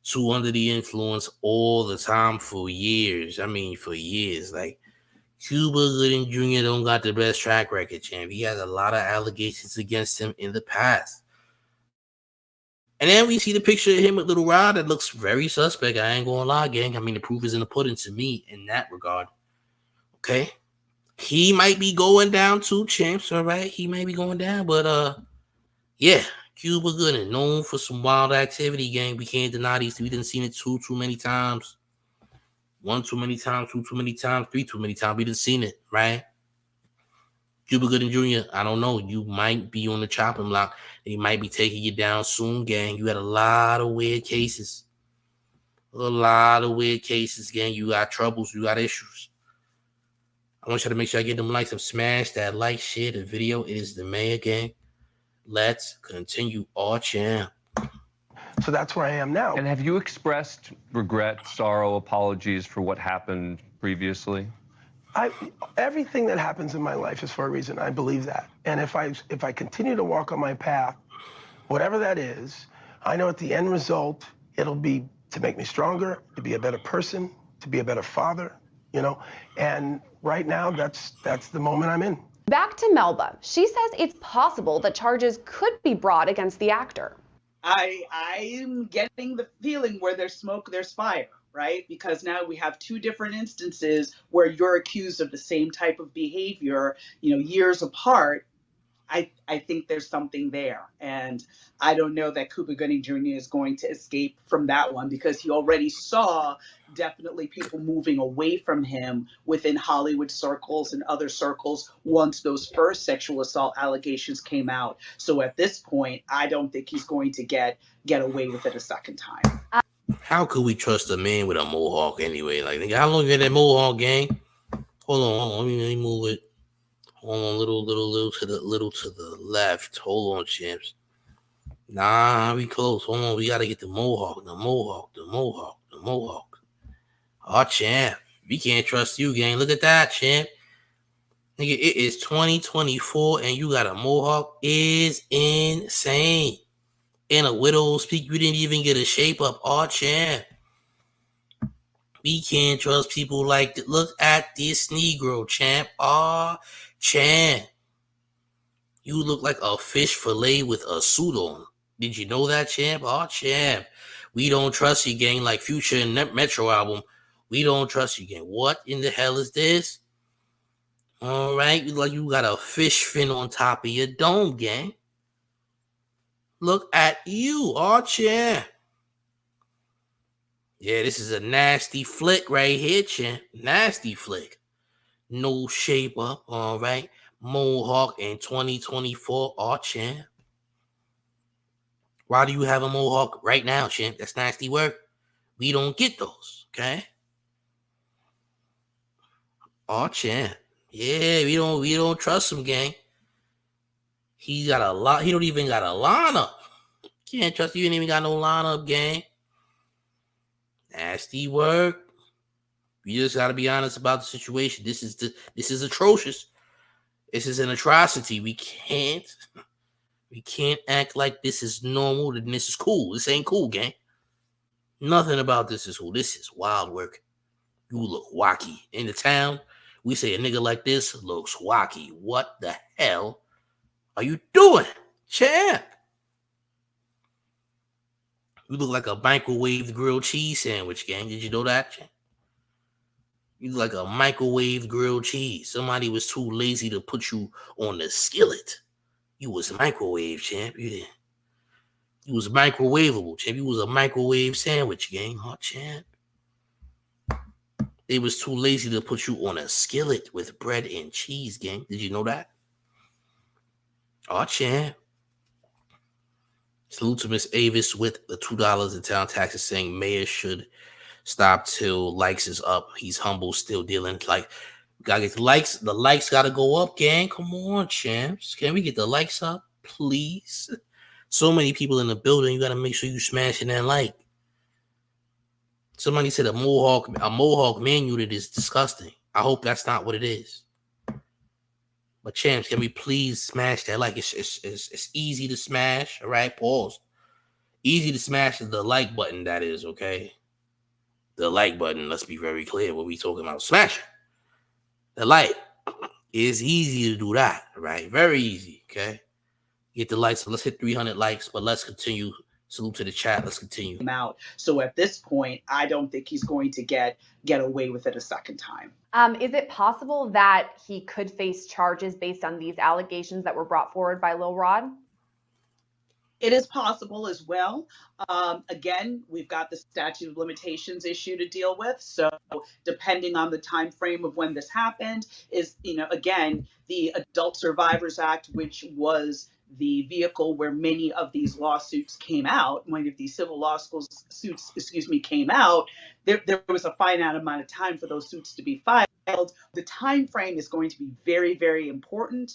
too under the influence all the time for years. I mean, for years. Like Cuba Gooding Jr. don't got the best track record, champ. He has a lot of allegations against him in the past. And then we see the picture of him with Little Rod that looks very suspect. I ain't gonna lie, gang. I mean, the proof is in the pudding to me in that regard. Okay. He might be going down too, champs. All right. He might be going down, but yeah, Cuba Gooding, known for some wild activity, gang. We can't deny these. We didn't seen it too many times. One too many times, two too many times, three too many times. We didn't seen it, right? Cuba Gooding Jr., I don't know. You might be on the chopping block. They might be taking you down soon, gang. You had a lot of weird cases. A lot of weird cases, gang. You got troubles. You got issues. I want you to make sure I get them likes and smash that like, share the video. It is the mayor, gang. Let's continue our channel. So that's where I am now. And have you expressed regret, sorrow, apologies for what happened previously? Everything that happens in my life is for a reason. I believe that. And if I continue to walk on my path, whatever that is, I know at the end result, it'll be to make me stronger, to be a better person, to be a better father, you know? And right now, that's the moment I'm in. Back to Melba. She says it's possible that charges could be brought against the actor. I'm getting the feeling where there's smoke, there's fire, right? Because now we have two different instances where you're accused of the same type of behavior, years apart. I think there's something there. And I don't know that Cuba Gooding Jr. is going to escape from that one, because he already saw definitely people moving away from him within Hollywood circles and other circles once those first sexual assault allegations came out. So at this point, I don't think he's going to get away with it a second time. How could we trust a man with a mohawk anyway? Like, how long you had that mohawk, gang? Hold on. Let me move it. Hold on, little to the left. Hold on, champs. Nah, we close. Hold on, we gotta get the mohawk. Oh, champ, we can't trust you, gang. Look at that, champ. Nigga, it is 2024 and you got a mohawk. Is insane. In a widow's peak, you didn't even get a shape up. Oh, champ. We can't trust people like that. Look at this Negro, champ. Oh, champ. You look like a fish fillet with a suit on. Did you know that, champ? Oh, champ. We don't trust you, gang, like Future and Metro album. We don't trust you, gang. What in the hell is this? All right. Like you got a fish fin on top of your dome, gang. Look at you. Oh, champ. Yeah, this is a nasty flick right here, champ. Nasty flick. No shape up, all right. Mohawk in 2024, oh, champ. Why do you have a mohawk right now, champ? That's nasty work. We don't get those, okay? Oh, champ. Yeah, we don't trust him, gang. He got a lot. He don't even got a lineup. Can't trust you. Ain't even got no lineup, gang. Nasty work. You just gotta be honest about the situation. This is atrocious. This is an atrocity. We can't act like this is normal and this is cool. This ain't cool, gang. Nothing about this is cool. This is wild work. You look wacky. In the town, we say a nigga like this looks wacky. What the hell are you doing, champ? You look like a microwave grilled cheese sandwich, gang. Did you know that, champ? You look like a microwave grilled cheese. Somebody was too lazy to put you on the skillet. You was microwave, champ. You was microwavable, champ. You was a microwave sandwich, gang. Oh, champ. They was too lazy to put you on a skillet with bread and cheese, gang. Did you know that? Oh, champ. Salute to Miss Avis with the $2 in town taxes, saying mayor should stop till likes is up. He's humble, still dealing. Like, gotta get the likes. The likes gotta go up, gang. Come on, champs. Can we get the likes up, please? So many people in the building, you got to make sure you smashing that like. Somebody said a mohawk man unit is disgusting. I hope that's not what it is. But champs, can we please smash that like? It's easy to smash, all right? Pause. Easy to smash the like button, that is, okay? The like button, let's be very clear what we talking about. Smash it. The like is easy to do that, right? Very easy, okay? Get the likes. So let's hit 300 likes, but let's continue. Salute to the chat. Let's continue. Out. So at this point, I don't think he's going to get away with it a second time. Is it possible that he could face charges based on these allegations that were brought forward by Lil Rod? It is possible as well. Again, we've got the statute of limitations issue to deal with. So depending on the time frame of when this happened is, again, the Adult Survivors Act, which was the vehicle where many of these lawsuits came out, many of these civil suits came out, there was a finite amount of time for those suits to be filed. The time frame is going to be very, very important.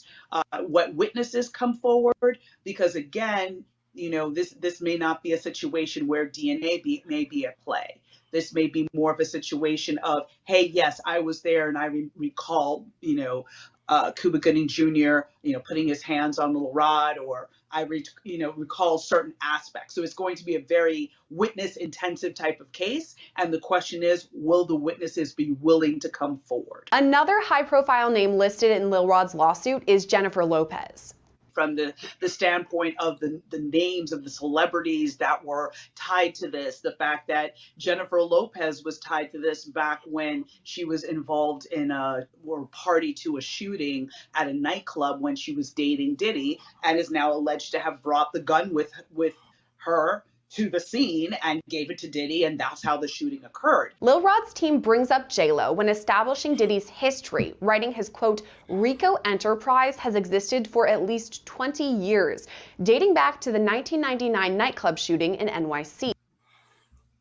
What witnesses come forward, because again, this may not be a situation where DNA may be at play. This may be more of a situation of, hey, yes, I was there and I recall, Cuba Gooding Jr., putting his hands on Lil Rod, or I recall certain aspects. So it's going to be a very witness intensive type of case. And the question is, will the witnesses be willing to come forward? Another high profile name listed in Lil Rod's lawsuit is Jennifer Lopez. From the standpoint of the names of the celebrities that were tied to this, the fact that Jennifer Lopez was tied to this back when she was involved in or party to a shooting at a nightclub when she was dating Diddy, and is now alleged to have brought the gun with her to the scene and gave it to Diddy, and that's how the shooting occurred. Lil Rod's team brings up JLo when establishing Diddy's history, writing his quote, "Rico enterprise has existed for at least 20 years, dating back to the 1999 nightclub shooting in NYC.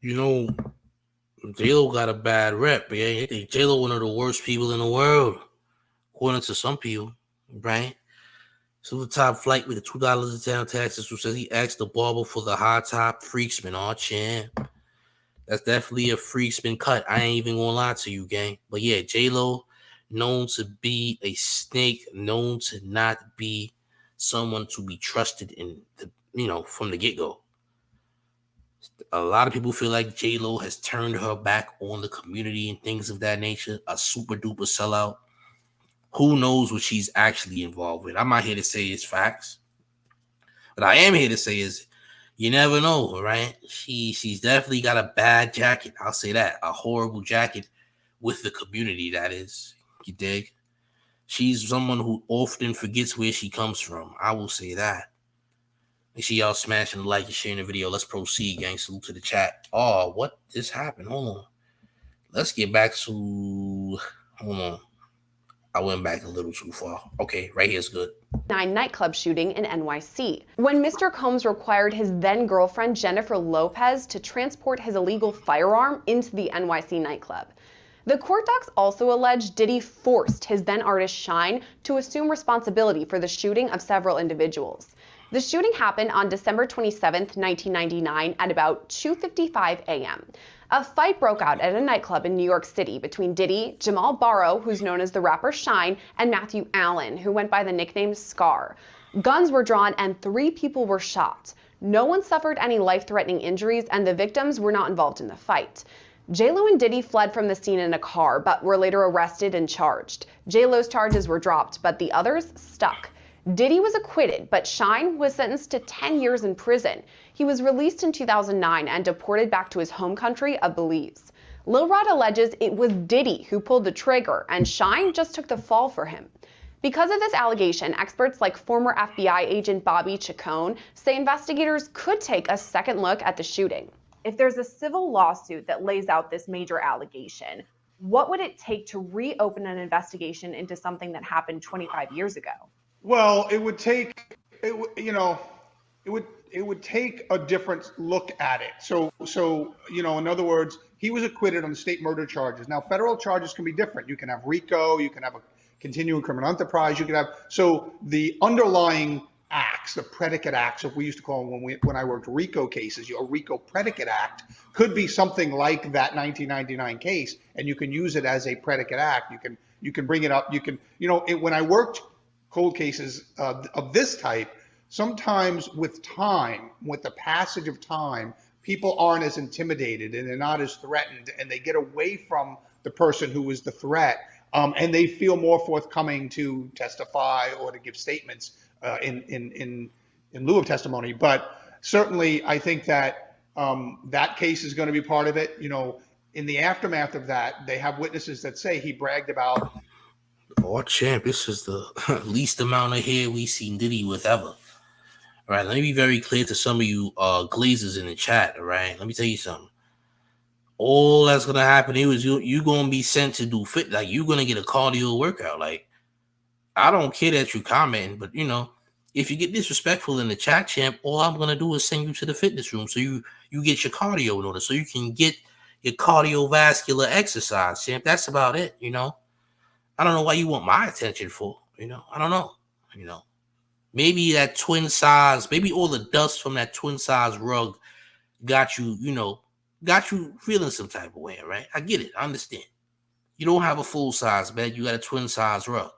JLo got a bad rep, man. I think JLo one of the worst people in the world, according to some people, right? So the top flight with the $2 in town taxes, who says he asked the barber for the high top freaksman. Oh, champ. That's definitely a freaksman cut. I ain't even gonna lie to you, gang. But yeah, JLo, known to be a snake, known to not be someone to be trusted in the, from the get-go. A lot of people feel like JLo has turned her back on the community and things of that nature. A super duper sellout. Who knows what she's actually involved with? I'm not here to say it's facts. But I am here to say is you never know, right? She's definitely got a bad jacket. I'll say that. A horrible jacket with the community, that is. You dig? She's someone who often forgets where she comes from. I will say that. Make sure y'all smashing the like and sharing the video. Let's proceed, gang. Salute to the chat. Oh, what just happened? Hold on. Let's get back to... Hold on. I went back a little too far. Okay, right here's good. Nightclub shooting in NYC, when Mr. Combs required his then girlfriend Jennifer Lopez to transport his illegal firearm into the NYC nightclub. The court docs also allege Diddy forced his then artist Shine to assume responsibility for the shooting of several individuals. The shooting happened on December 27th, 1999 at about 2:55 a.m. A fight broke out at a nightclub in New York City between Diddy, Jamal Barrow, who's known as the rapper Shine, and Matthew Allen, who went by the nickname Scar. Guns were drawn and 3 people were shot. No one suffered any life-threatening injuries, and the victims were not involved in the fight. JLo and Diddy fled from the scene in a car, but were later arrested and charged. JLo's charges were dropped, but the others stuck. Diddy was acquitted, but Shine was sentenced to 10 years in prison. He was released in 2009 and deported back to his home country of Belize. Lil Rod alleges it was Diddy who pulled the trigger, and Shine just took the fall for him. Because of this allegation, experts like former FBI agent Bobby Chacon say investigators could take a second look at the shooting. If there's a civil lawsuit that lays out this major allegation, what would it take to reopen an investigation into something that happened 25 years ago? Well, it would take a different look at it. So in other words, he was acquitted on the state murder charges. Now, federal charges can be different. You can have RICO, you can have a continuing criminal enterprise, you can have, so the underlying acts, the predicate acts, if we used to call them when I worked RICO cases, your RICO predicate act could be something like that 1999 case, and you can use it as a predicate act. You can bring it up. You can, when I worked cold cases of this type, sometimes with time, with the passage of time, people aren't as intimidated and they're not as threatened, and they get away from the person who was the threat, and they feel more forthcoming to testify or to give statements in lieu of testimony. But certainly, I think that that case is going to be part of it. In the aftermath of that, they have witnesses that say he bragged about. Oh, champ, this is the least amount of hair we seen Diddy with ever. All right, let me be very clear to some of you glazers in the chat. All right, let me tell you something. All that's gonna happen here is you gonna be sent to do fit. Like, you're gonna get a cardio workout. Like, I don't care that you commenting, but if you get disrespectful in the chat, champ, all I'm gonna do is send you to the fitness room so you get your cardio in order, so you can get your cardiovascular exercise, champ. That's about it. I don't know why you want my attention for. I don't know. Maybe that twin size, maybe all the dust from that twin size rug got you, got you feeling some type of way, right? I get it. I understand. You don't have a full size bed. You got a twin size rug.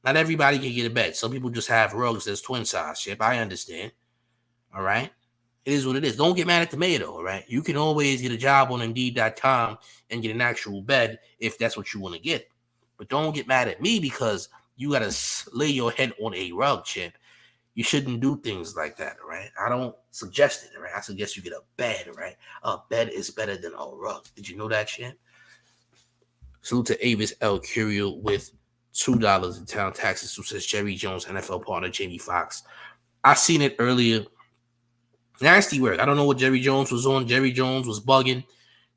Not everybody can get a bed. Some people just have rugs that's twin size, shit. I understand. All right. It is what it is. Don't get mad at the maid, though, all right? You can always get a job on Indeed.com and get an actual bed if that's what you want to get. But don't get mad at me because you got to lay your head on a rug, champ. You shouldn't do things like that, all right? I don't suggest it, all right? I suggest you get a bed, all right? A bed is better than a rug. Did you know that, champ? Salute to Avis L. Curio with $2 in town taxes, who says Jerry Jones, NFL partner Jamie Foxx. I seen it earlier. Nasty work. I don't know what Jerry Jones was on. Jerry Jones was bugging.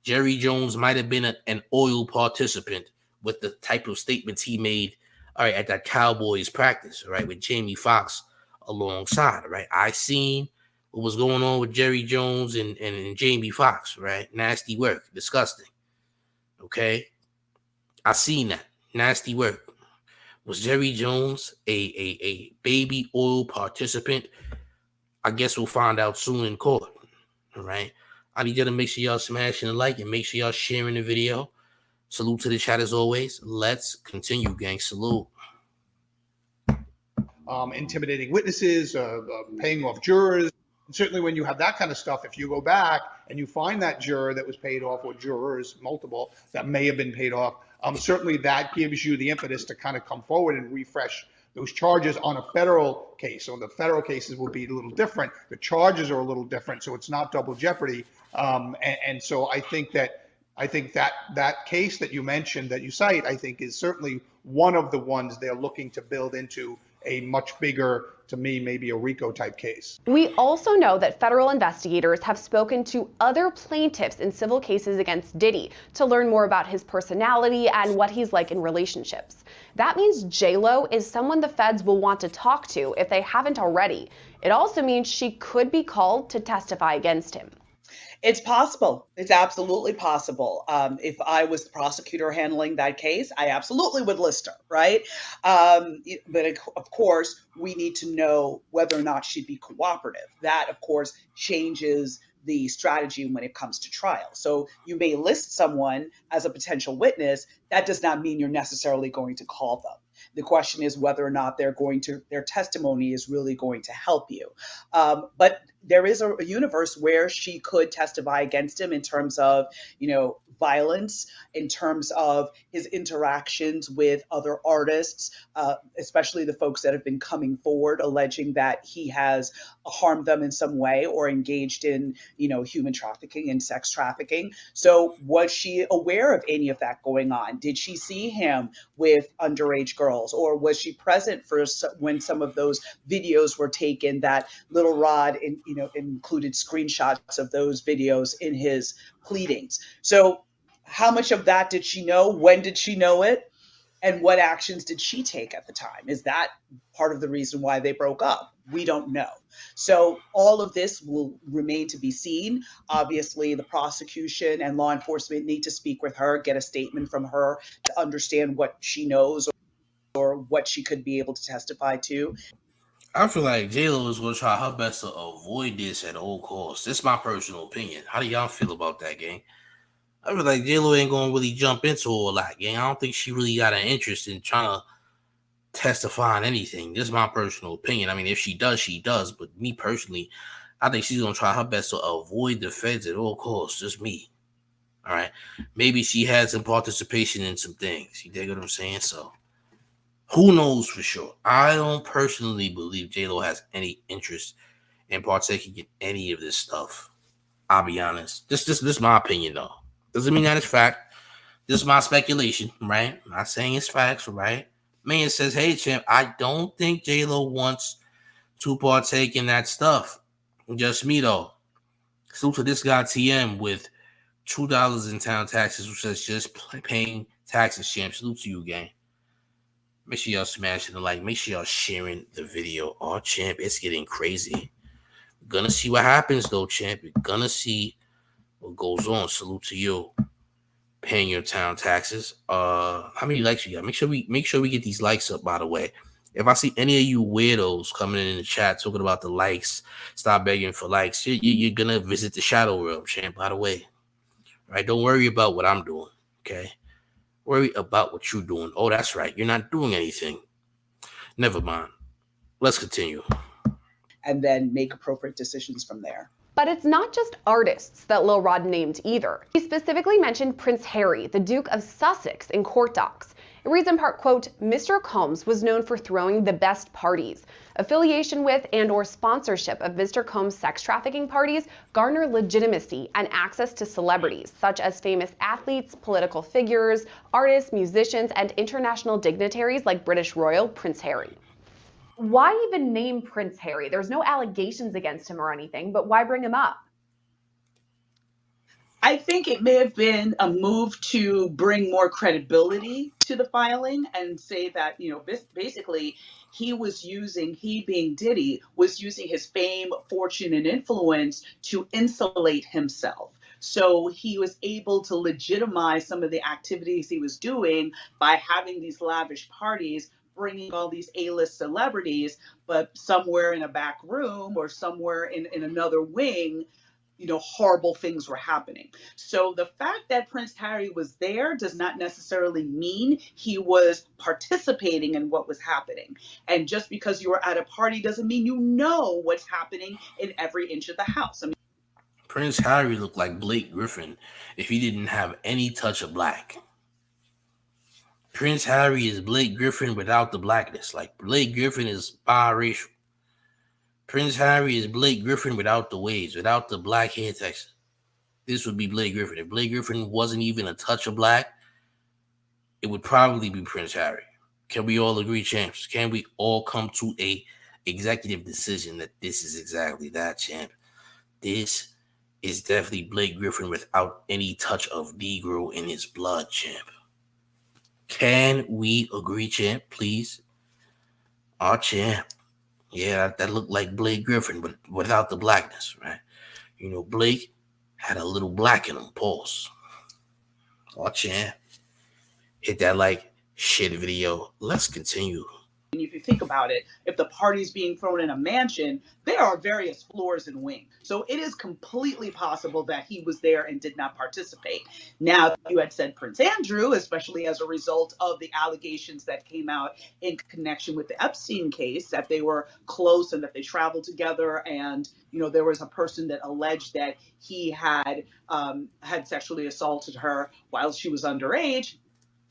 Jerry Jones might have been an oil participant with the type of statements he made, all right, at that Cowboys practice, all right, with Jamie Foxx alongside, all right? I seen what was going on with Jerry Jones and Jamie Foxx, right? Nasty work. Disgusting. Okay? I seen that. Nasty work. Was Jerry Jones a baby oil participant? I guess we'll find out soon in court. All right. I need y'all to make sure y'all smashing the like and make sure y'all sharing the video. Salute to the chat as always. Let's continue, gang. Salute. Intimidating witnesses, paying off jurors. And certainly when you have that kind of stuff, if you go back and you find that juror that was paid off, or jurors, multiple, that may have been paid off, certainly that gives you the impetus to kind of come forward and refresh those charges on a federal case. So the federal cases will be a little different. The charges are a little different, so it's not double jeopardy. And so I think that case that you mentioned, that you cite, I think is certainly one of the ones they're looking to build into a much bigger, to me, maybe a RICO type case. We also know that federal investigators have spoken to other plaintiffs in civil cases against Diddy to learn more about his personality and what he's like in relationships. That means JLo is someone the feds will want to talk to if they haven't already. It also means she could be called to testify against him. It's possible. It's absolutely possible. If I was the prosecutor handling that case, I absolutely would list her, right? But of course, we need to know whether or not she'd be cooperative. That, of course, changes the strategy when it comes to trial. So you may list someone as a potential witness. That does not mean you're necessarily going to call them. The question is whether or not their testimony is really going to help you. But there is a universe where she could testify against him in terms of, violence, in terms of his interactions with other artists, especially the folks that have been coming forward alleging that he has harmed them in some way or engaged in, human trafficking and sex trafficking. So was she aware of any of that going on? Did she see him with underage girls, or was she present for when some of those videos were taken that Little Rod included screenshots of those videos in his pleadings? So how much of that did she know? When did she know it? And what actions did she take at the time? Is that part of the reason why they broke up? We don't know. So all of this will remain to be seen. Obviously, the prosecution and law enforcement need to speak with her, get a statement from her to understand what she knows or what she could be able to testify to. I feel like JLo is gonna try her best to avoid this at all costs. This is my personal opinion. How do y'all feel about that, gang? I feel like JLo ain't gonna really jump into all that, gang. I don't think she really got an interest in trying to testify on anything. This is my personal opinion. I mean, if she does, she does. But me personally, I think she's gonna try her best to avoid the feds at all costs. Just me. All right. Maybe she had some participation in some things. You dig what I'm saying? So who knows for sure? I don't personally believe JLo has any interest in partaking in any of this stuff. I'll be honest. This is my opinion though. Doesn't mean that it's fact. This is my speculation, right? I'm not saying it's facts, right? Man says, hey champ, I don't think JLo wants to partake in that stuff. Just me though. Salute to this guy TM with $2 in town taxes, who says just paying taxes, champ. Salute to you, gang. Make sure y'all smashing the like. Make sure y'all sharing the video. Oh, champ, it's getting crazy. We're gonna see what happens though, champ. We're gonna see what goes on. Salute to you. Paying your town taxes. How many likes you got? Make sure we get these likes up, by the way. If I see any of you weirdos coming in the chat talking about the likes, stop begging for likes. You're gonna visit the shadow realm, champ, by the way. All right, don't worry about what I'm doing. Okay. Worry about what you're doing. Oh, that's right. You're not doing anything. Never mind. Let's continue. And then make appropriate decisions from there. But it's not just artists that Lil Rod named either. He specifically mentioned Prince Harry, the Duke of Sussex, in court docs. It reads in part, quote, Mr. Combs was known for throwing the best parties. Affiliation with and or sponsorship of Mr. Combs' sex trafficking parties garner legitimacy and access to celebrities, such as famous athletes, political figures, artists, musicians, and international dignitaries like British Royal Prince Harry. Why even name Prince Harry? There's no allegations against him or anything, but why bring him up? I think it may have been a move to bring more credibility to the filing and say that, you know, basically he being Diddy, was using his fame, fortune, and influence to insulate himself. So he was able to legitimize some of the activities he was doing by having these lavish parties, bringing all these A-list celebrities, but somewhere in a back room or somewhere in another wing, you know, horrible things were happening. So the fact that Prince Harry was there does not necessarily mean he was participating in what was happening. And just because you were at a party doesn't mean you know what's happening in every inch of the house. I mean, Prince Harry looked like Blake Griffin if he didn't have any touch of black. Prince Harry is Blake Griffin without the blackness. Like Blake Griffin is biracial. Prince Harry is Blake Griffin without the waves, without the black hair texture. This would be Blake Griffin. If Blake Griffin wasn't even a touch of black, it would probably be Prince Harry. Can we all agree, champs? Can we all come to a executive decision that this is exactly that, champ? This is definitely Blake Griffin without any touch of Negro in his blood, champ. Can we agree, champ, please? Our champ. Yeah, that looked like Blake Griffin, but without the blackness, right? You know, Blake had a little black in him, pause. Oh, champ. Hit that like shit video. Let's continue. if you think about it, if the party's being thrown in a mansion, there are various floors and wings. So it is completely possible that he was there and did not participate. Now, if you had said Prince Andrew, especially as a result of the allegations that came out in connection with the Epstein case, that they were close and that they traveled together, and there was a person that alleged that he had sexually assaulted her while she was underage,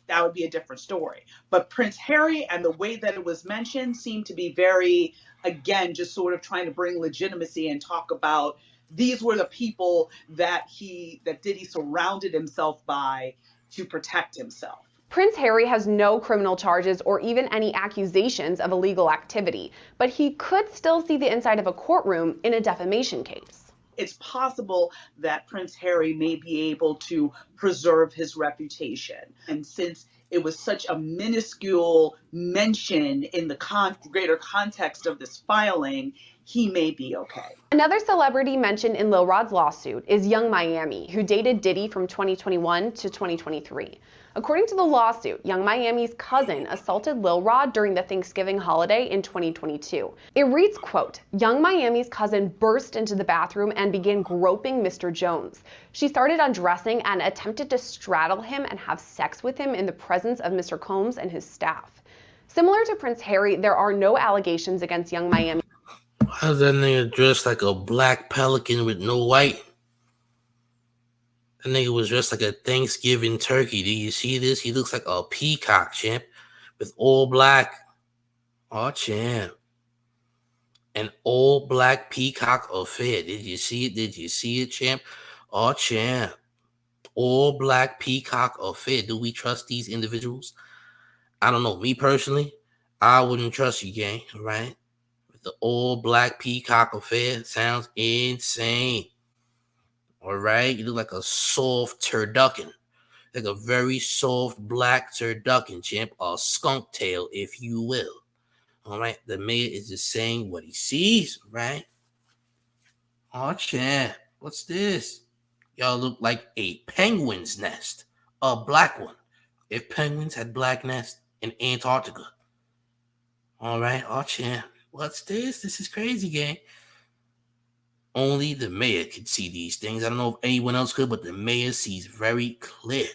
that would be a different story. But Prince Harry and the way that it was mentioned seemed to be very, again, just sort of trying to bring legitimacy and talk about these were the people that Diddy surrounded himself by to protect himself. Prince Harry has no criminal charges or even any accusations of illegal activity, but he could still see the inside of a courtroom in a defamation case. It's possible that Prince Harry may be able to preserve his reputation. And since it was such a minuscule mention in the greater context of this filing, he may be okay. Another celebrity mentioned in Lil Rod's lawsuit is Young Miami, who dated Diddy from 2021 to 2023. According to the lawsuit, Young Miami's cousin assaulted Lil Rod during the Thanksgiving holiday in 2022. It reads, quote, Young Miami's cousin burst into the bathroom and began groping Mr. Jones. She started undressing and attempted to straddle him and have sex with him in the presence of Mr. Combs and his staff. Similar to Prince Harry, there are no allegations against Young Miami. Why is that nigga dressed like a black pelican with no white? That nigga was dressed like a Thanksgiving turkey. Do you see this? He looks like a peacock, champ, with all black. Oh, champ. An all black peacock affair. Did you see it? Did you see it, champ? Oh, champ. All black peacock affair. Do we trust these individuals? I don't know. Me personally, I wouldn't trust you, gang, right? The all black peacock affair sounds insane. All right, you look like a soft turducken, like a very soft black turducken, champ, a skunk tail, if you will. All right, the mayor is just saying what he sees, right? Oh, champ, what's this? Y'all look like a penguin's nest, a black one. If penguins had black nests in Antarctica. All right, oh, champ. What's this? This is crazy, gang. Only the mayor could see these things. I don't know if anyone else could, but the mayor sees very clear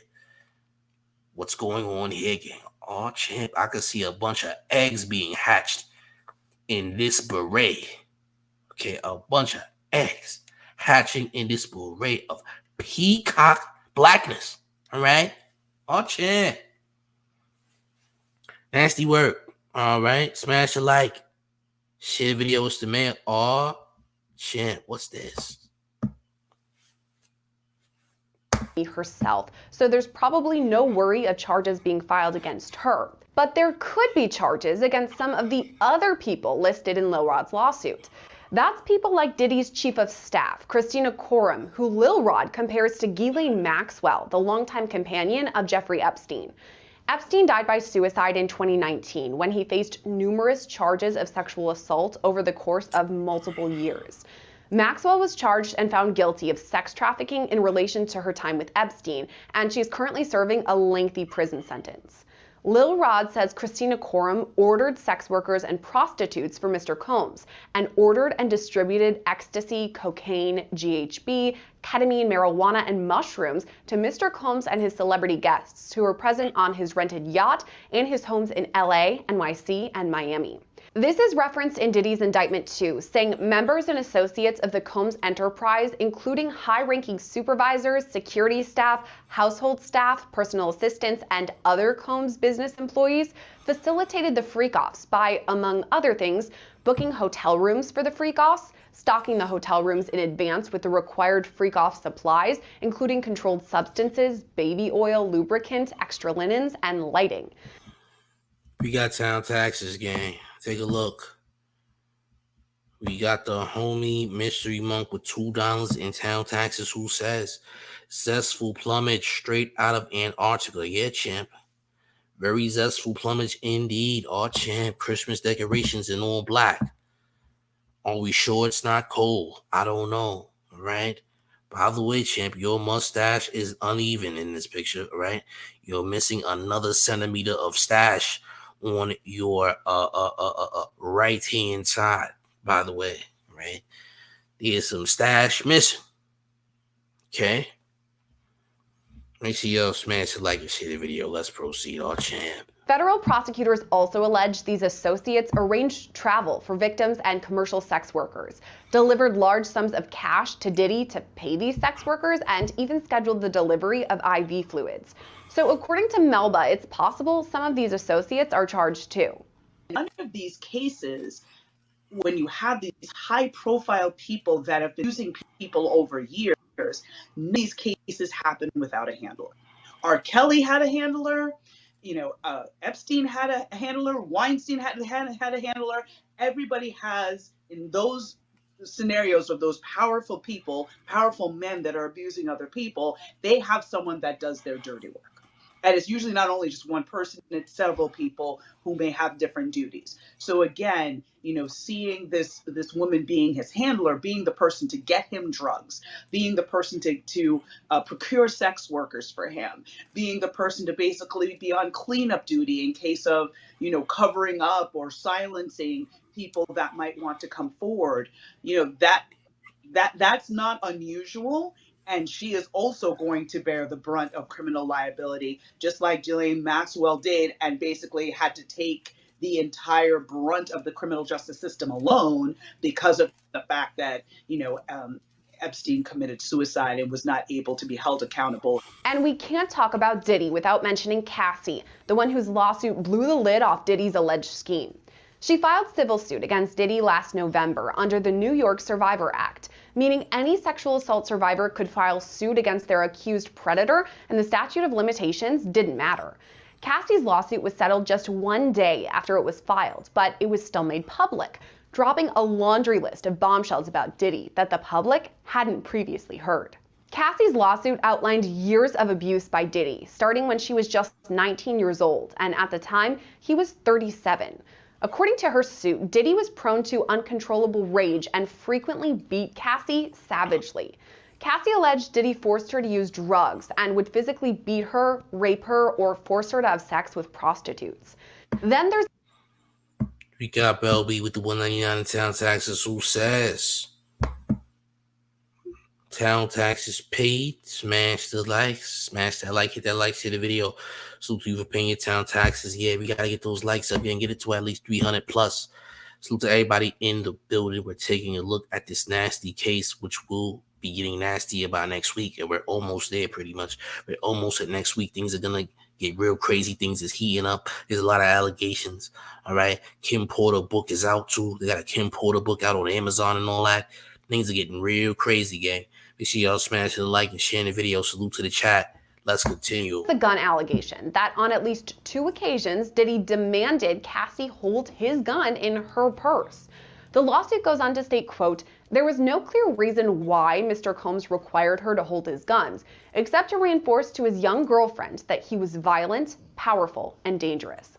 what's going on here, gang. Oh, champ, I could see a bunch of eggs being hatched in this beret. Okay, a bunch of eggs hatching in this beret of peacock blackness. All right? Oh, champ. Nasty work. All right? Smash a like. Share video with the mayor. Oh, champ, what's this? Herself, so there's probably no worry of charges being filed against her. But there could be charges against some of the other people listed in Lil Rod's lawsuit. That's people like Diddy's chief of staff, Christina Coram, who Lil Rod compares to Ghislaine Maxwell, the longtime companion of Jeffrey Epstein. Epstein died by suicide in 2019 when he faced numerous charges of sexual assault over the course of multiple years. Maxwell was charged and found guilty of sex trafficking in relation to her time with Epstein, and she's currently serving a lengthy prison sentence. Lil Rod says Christina Coram ordered sex workers and prostitutes for Mr. Combs and ordered and distributed ecstasy, cocaine, GHB, ketamine, marijuana, and mushrooms to Mr. Combs and his celebrity guests who were present on his rented yacht and his homes in LA, NYC, and Miami. This is referenced in Diddy's indictment too, saying members and associates of the Combs enterprise, including high-ranking supervisors, security staff, household staff, personal assistants, and other Combs business employees, facilitated the freak-offs by, among other things, booking hotel rooms for the freak-offs, stocking the hotel rooms in advance with the required freak-off supplies, including controlled substances, baby oil, lubricant, extra linens, and lighting. We got town taxes, gang. Take a look. We got the homie mystery monk with $2 in town taxes who says zestful plumage straight out of Antarctica. Yeah, champ. Very zestful plumage indeed. Oh, champ. Christmas decorations in all black. Are we sure it's not cold? I don't know. All right. By the way, champ, your mustache is uneven in this picture, right? You're missing another centimeter of stash on your right hand side, by the way, right? There's some stash missing. Okay. Make sure y'all smash the like and share the video. Let's proceed. Oh, champ. Federal prosecutors also allege these associates arranged travel for victims and commercial sex workers, delivered large sums of cash to Diddy to pay these sex workers, and even scheduled the delivery of IV fluids. So according to Melba, it's possible some of these associates are charged too. None of these cases, when you have these high-profile people that have been using people over years, these cases happen without a handler. R. Kelly had a handler. Epstein had a handler. Weinstein had a handler. Everybody has, in those scenarios of those powerful people, powerful men that are abusing other people, they have someone that does their dirty work. And it's usually not only just one person, it's several people who may have different duties. So again, seeing this woman being his handler, being the person to get him drugs, being the person to procure sex workers for him, being the person to basically be on cleanup duty in case of, covering up or silencing people that might want to come forward, that's not unusual. And she is also going to bear the brunt of criminal liability, just like Ghislaine Maxwell did, and basically had to take the entire brunt of the criminal justice system alone because of the fact that, Epstein committed suicide and was not able to be held accountable. And we can't talk about Diddy without mentioning Cassie, the one whose lawsuit blew the lid off Diddy's alleged scheme. She filed civil suit against Diddy last November under the New York Survivor Act, meaning any sexual assault survivor could file suit against their accused predator, and the statute of limitations didn't matter. Cassie's lawsuit was settled just one day after it was filed, but it was still made public, dropping a laundry list of bombshells about Diddy that the public hadn't previously heard. Cassie's lawsuit outlined years of abuse by Diddy, starting when she was just 19 years old, and at the time, he was 37. According to her suit, Diddy was prone to uncontrollable rage and frequently beat Cassie savagely. Cassie alleged Diddy forced her to use drugs and would physically beat her, rape her, or force her to have sex with prostitutes. Then there's... We got Belby with the $1.99 in town taxes. Who says? Town taxes paid. Smash the likes. Smash that like. Hit that like. Share the video. Salute to you for paying your town taxes. Yeah, we got to get those likes up here and get it to at least 300 plus. Salute to everybody in the building. We're taking a look at this nasty case, which will be getting nastier by next week. And we're almost there pretty much. We're almost at next week. Things are going to get real crazy. Things is heating up. There's a lot of allegations. All right. Kim Porter book is out too. They got a Kim Porter book out on Amazon and all that. Things are getting real crazy, gang. Make sure y'all smash the like and share the video. Salute to the chat. Let's continue. The gun allegation that on at least 2 occasions, Diddy demanded Cassie hold his gun in her purse. The lawsuit goes on to state, quote, there was no clear reason why Mr. Combs required her to hold his guns, except to reinforce to his young girlfriend that he was violent, powerful, and dangerous.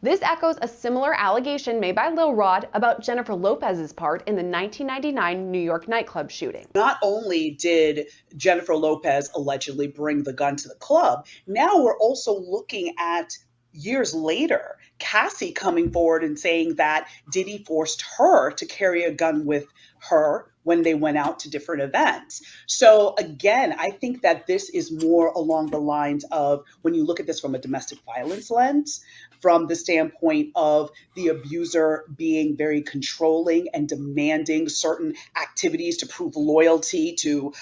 This echoes a similar allegation made by Lil Rod about Jennifer Lopez's part in the 1999 New York nightclub shooting. Not only did Jennifer Lopez allegedly bring the gun to the club, now we're also looking at years later, Cassie coming forward and saying that Diddy forced her to carry a gun with her when they went out to different events. So again, I think that this is more along the lines of when you look at this from a domestic violence lens, from the standpoint of the abuser being very controlling and demanding certain activities to prove loyalty, to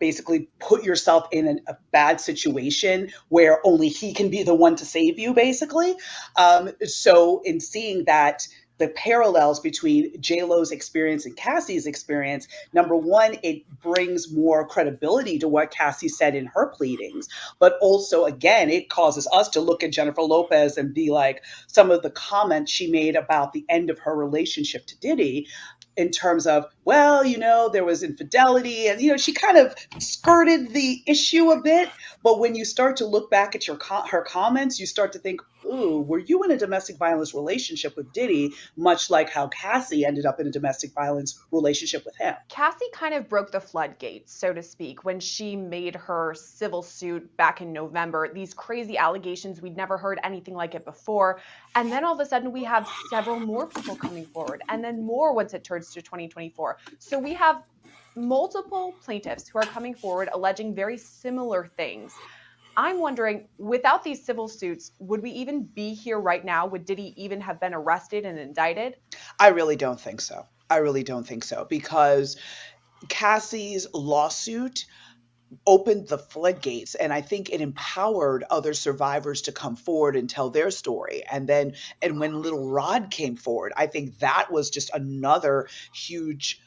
basically put yourself in a bad situation where only he can be the one to save you, basically. So in seeing that, the parallels between JLo's experience and Cassie's experience, number one, it brings more credibility to what Cassie said in her pleadings. But also, again, it causes us to look at Jennifer Lopez and be like, some of the comments she made about the end of her relationship to Diddy, in terms of, well, there was infidelity, and, she kind of skirted the issue a bit. But when you start to look back at her comments, you start to think, ooh, were you in a domestic violence relationship with Diddy, much like how Cassie ended up in a domestic violence relationship with him? Cassie kind of broke the floodgates, so to speak, when she made her civil suit back in November. These crazy allegations, we'd never heard anything like it before. And then all of a sudden we have several more people coming forward, and then more once it turns to 2024. So we have multiple plaintiffs who are coming forward alleging very similar things. I'm wondering, without these civil suits, would we even be here right now? Would Diddy even have been arrested and indicted? I really don't think so. Because Cassie's lawsuit opened the floodgates, and I think it empowered other survivors to come forward and tell their story. And when Little Rod came forward, I think that was just another huge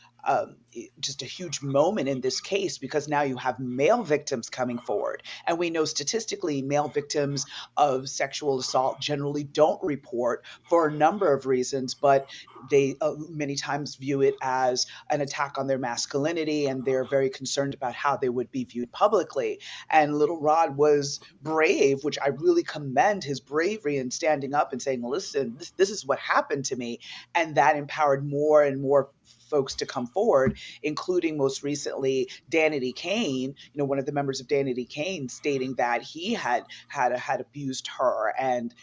just a huge moment in this case, because now you have male victims coming forward. And we know statistically male victims of sexual assault generally don't report for a number of reasons, but they many times view it as an attack on their masculinity, and they're very concerned about how they would be viewed publicly. And little Rod was brave, which I really commend his bravery in standing up and saying, listen, this is what happened to me. And that empowered more and more folks to come forward, including most recently Danity Kane, one of the members of Danity Kane, stating that he had abused her. And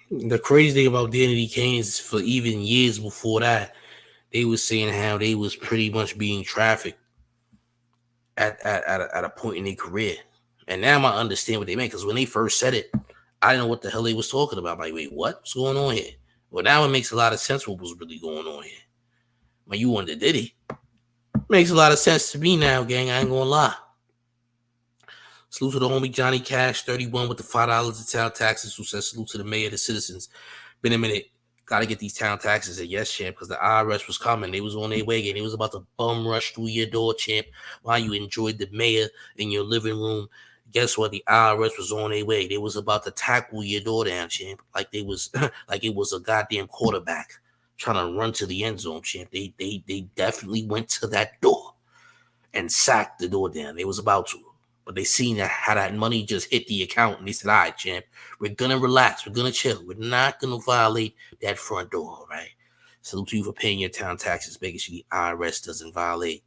the crazy thing about Danity Kane is, for even years before that, they was saying how they was pretty much being trafficked at a point in their career. And now I understand what they meant, because when they first said it, I didn't know what the hell they was talking about. I'm like, wait, what's going on here? Well, now it makes a lot of sense what was really going on here. When you under Diddy, makes a lot of sense to me now, gang. I ain't gonna lie. Salute to the homie Johnny Cash, 31 with the $5 in town taxes, who says salute to the mayor, the citizens. Been a minute. Gotta get these town taxes. And yes, champ, because the IRS was coming. They was on their way, and they was about to bum rush through your door, champ, while you enjoyed the mayor in your living room. Guess what? The IRS was on their way. They was about to tackle your door down, champ, like they was like it was a goddamn quarterback trying to run to the end zone, champ. They definitely went to that door and sacked the door down. They was about to. But they seen how that money just hit the account, and they said, all right, champ, we're going to relax. We're going to chill. We're not going to violate that front door, all right? Salute to you for paying your town taxes, making sure the IRS doesn't violate.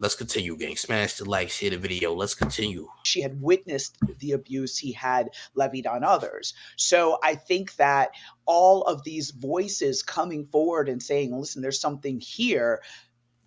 Let's continue, gang. Smash the like, share the video. Let's continue. She had witnessed the abuse he had levied on others. So I think that all of these voices coming forward and saying, listen, there's something here,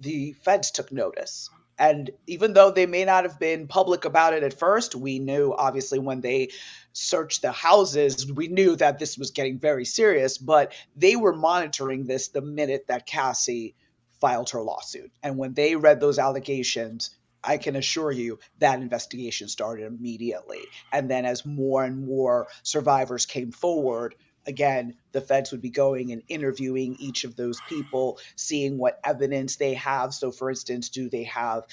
the feds took notice. And even though they may not have been public about it at first, we knew, obviously, when they searched the houses, we knew that this was getting very serious. But they were monitoring this the minute that Cassie filed her lawsuit. And when they read those allegations, I can assure you that investigation started immediately. And then as more and more survivors came forward, again, the feds would be going and interviewing each of those people, seeing what evidence they have. So, for instance, do they have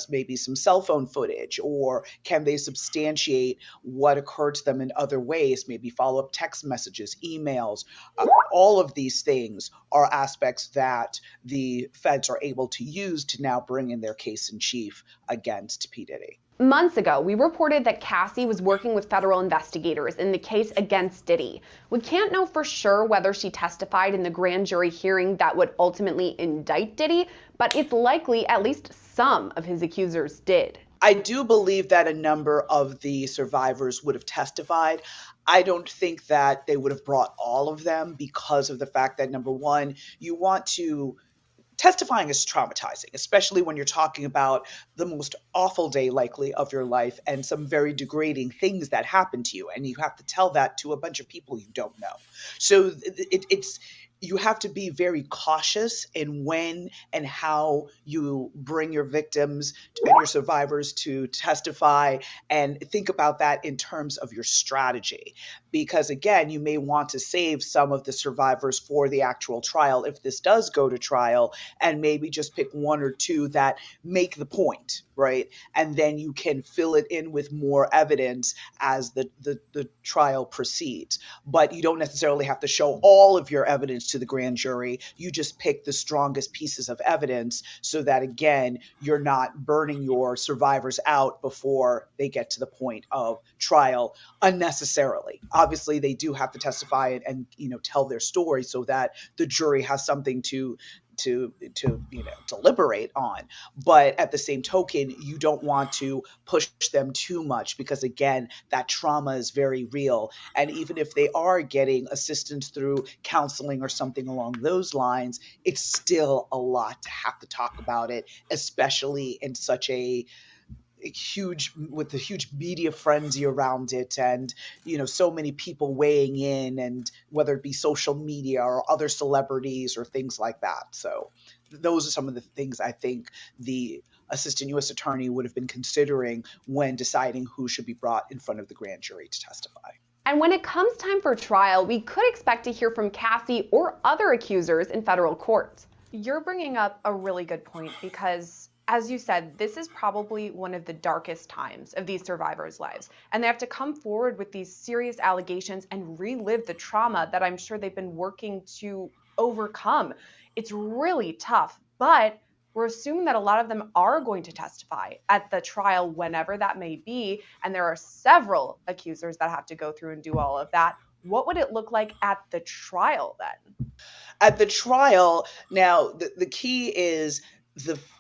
maybe some cell phone footage, or can they substantiate what occurred to them in other ways, maybe follow-up text messages, emails? All of these things are aspects that the feds are able to use to now bring in their case in chief against P. Diddy. Months ago, we reported that Cassie was working with federal investigators in the case against Diddy. We can't know for sure whether she testified in the grand jury hearing that would ultimately indict Diddy, but it's likely at least some of his accusers did. I do believe that a number of the survivors would have testified. I don't think that they would have brought all of them, because of the fact that, number one, you want to testifying is traumatizing, especially when you're talking about the most awful day likely of your life and some very degrading things that happen to you. And you have to tell that to a bunch of people you don't know. So you have to be very cautious in when and how you bring your victims and your survivors to testify, and think about that in terms of your strategy. Because again, you may want to save some of the survivors for the actual trial if this does go to trial, and maybe just pick one or two that make the point, right? And then you can fill it in with more evidence as the trial proceeds. But you don't necessarily have to show all of your evidence to the grand jury. You just pick the strongest pieces of evidence, so that, again, you're not burning your survivors out before they get to the point of trial unnecessarily. Obviously, they do have to testify and tell their story so that the jury has something to deliberate on. But at the same token, you don't want to push them too much, because again, that trauma is very real. And even if they are getting assistance through counseling or something along those lines, it's still a lot to have to talk about it, especially in such with the huge media frenzy around it, and so many people weighing in, and whether it be social media or other celebrities or things like that. So those are some of the things I think the assistant U.S. attorney would have been considering when deciding who should be brought in front of the grand jury to testify. And when it comes time for trial, we could expect to hear from Cassie or other accusers in federal court. You're bringing up a really good point because, as you said, this is probably one of the darkest times of these survivors' lives. And they have to come forward with these serious allegations and relive the trauma that I'm sure they've been working to overcome. It's really tough, but we're assuming that a lot of them are going to testify at the trial, whenever that may be. And there are several accusers that have to go through and do all of that. What would it look like at the trial then? At the trial, now the key is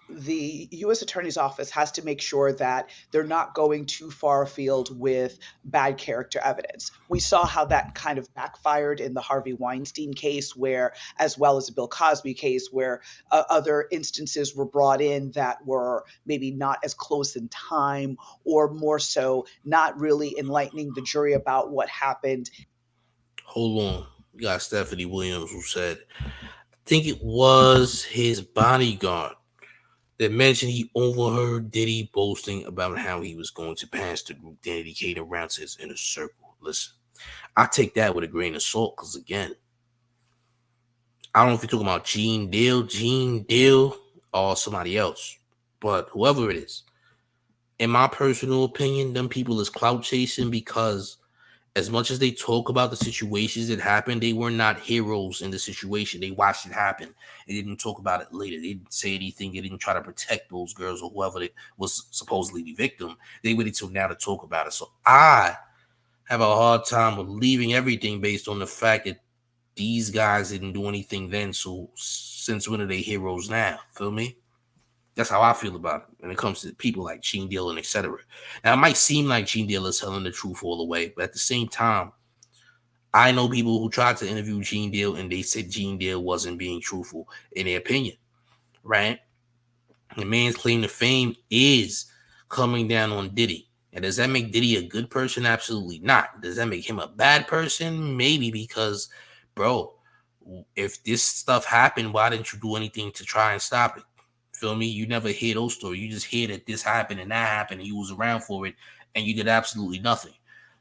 the U.S. Attorney's Office has to make sure that they're not going too far afield with bad character evidence. We saw how that kind of backfired in the Harvey Weinstein case, where, as well as the Bill Cosby case, where other instances were brought in that were maybe not as close in time, or more so not really enlightening the jury about what happened. Hold on. We got Stephanie Williams who said, I think it was his bodyguard that mentioned he overheard Diddy boasting about how he was going to pass the group dedicated around to his inner circle. Listen, I take that with a grain of salt because, again, I don't know if you're talking about Gene Deal, or somebody else, but whoever it is, in my personal opinion, them people is clout chasing because as much as they talk about the situations that happened, they were not heroes in the situation. They watched it happen. They didn't talk about it later. They didn't say anything. They didn't try to protect those girls or whoever was supposedly the victim. They waited till now to talk about it. So I have a hard time believing everything based on the fact that these guys didn't do anything then. So since when are they heroes now? Feel me? That's how I feel about it when it comes to people like Gene Deal and etc. Now, it might seem like Gene Deal is telling the truth all the way, but at the same time, I know people who tried to interview Gene Deal and they said Gene Deal wasn't being truthful in their opinion, right? The man's claim to fame is coming down on Diddy. And does that make Diddy a good person? Absolutely not. Does that make him a bad person? Maybe, because, bro, if this stuff happened, why didn't you do anything to try and stop it? Feel me? You never hear those stories. You just hear that this happened and that happened and you was around for it and you did absolutely nothing.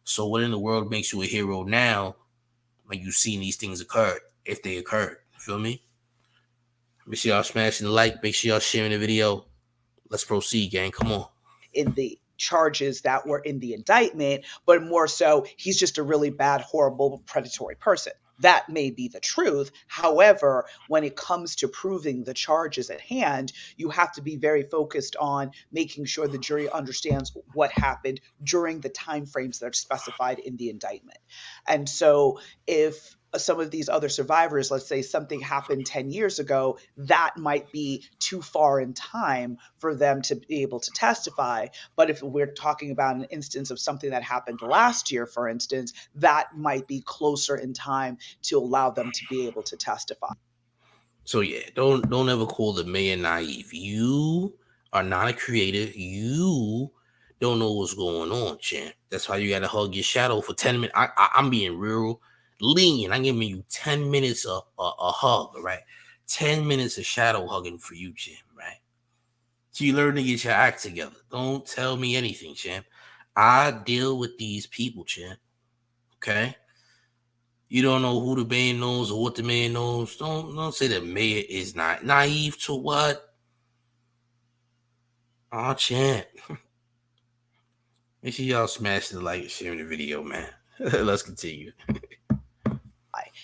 So what in the world makes you a hero now when you've seen these things occur, if they occurred? Feel me? Make sure y'all smashing the like. Make sure y'all sharing the video. Let's proceed, gang. Come on. In the charges that were in the indictment, but more so, he's just a really bad, horrible, predatory person. That may be the truth. However, when it comes to proving the charges at hand, you have to be very focused on making sure the jury understands what happened during the timeframes that are specified in the indictment. And so if some of these other survivors, let's say something happened 10 years ago, that might be too far in time for them to be able to testify. But if we're talking about an instance of something that happened last year, for instance, that might be closer in time to allow them to be able to testify. So yeah, don't ever call the mayor naive. You are not a creator. You don't know what's going on, champ. That's why you got to hug your shadow for 10 minutes. I'm being real lenient. I'm giving you 10 minutes of a hug, right? 10 minutes of shadow hugging for you, champ, right? So you learn to get your act together. Don't tell me anything, champ. I deal with these people, champ. Okay? You don't know who the man knows or what the man knows. Don't say the mayor is not naive to what? Oh, champ. Make sure y'all smash the like and share the video, man. Let's continue.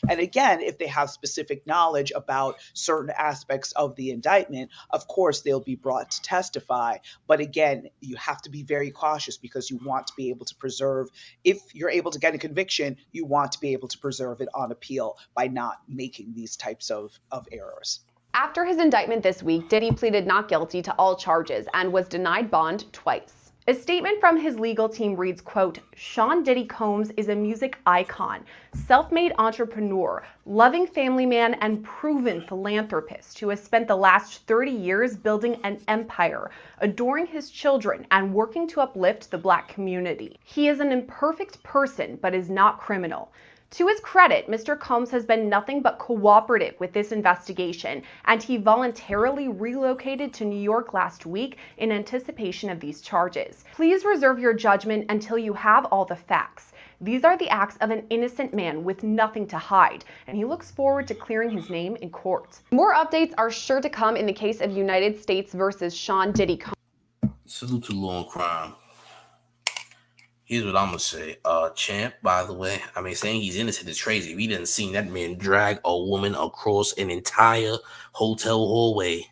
And again, if they have specific knowledge about certain aspects of the indictment, of course, they'll be brought to testify. But again, you have to be very cautious because you want to be able to preserve, if you're able to get a conviction, you want to be able to preserve it on appeal by not making these types of errors. After his indictment this week, Diddy pleaded not guilty to all charges and was denied bond twice. A statement from his legal team reads, quote, Sean Diddy Combs is a music icon, self-made entrepreneur, loving family man, and proven philanthropist who has spent the last 30 years building an empire, adoring his children, and working to uplift the Black community. He is an imperfect person, but is not criminal. To his credit, Mr. Combs has been nothing but cooperative with this investigation, and he voluntarily relocated to New York last week in anticipation of these charges. Please reserve your judgment until you have all the facts. These are the acts of an innocent man with nothing to hide, and he looks forward to clearing his name in court. More updates are sure to come in the case of United States versus Sean Diddy. Salute to law and crime. Here's what I'm gonna say. Champ, by the way, I mean, saying he's innocent is crazy. We didn't see that man drag a woman across an entire hotel hallway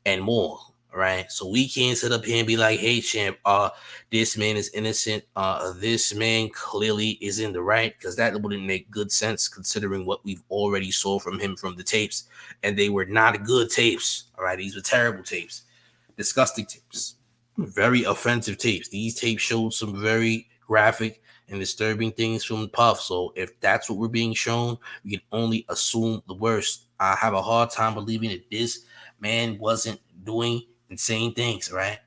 and more, right? So we can't sit up here and be like, hey, Champ, this man is innocent. This man clearly is in the right, because that wouldn't make good sense considering what we've already saw from him from the tapes. And they were not good tapes, all right? These were terrible tapes, disgusting tapes, very offensive tapes. These tapes showed some very graphic and disturbing things from Puff. So if that's what we're being shown, we can only assume the worst. I have a hard time believing that this man wasn't doing insane things, right?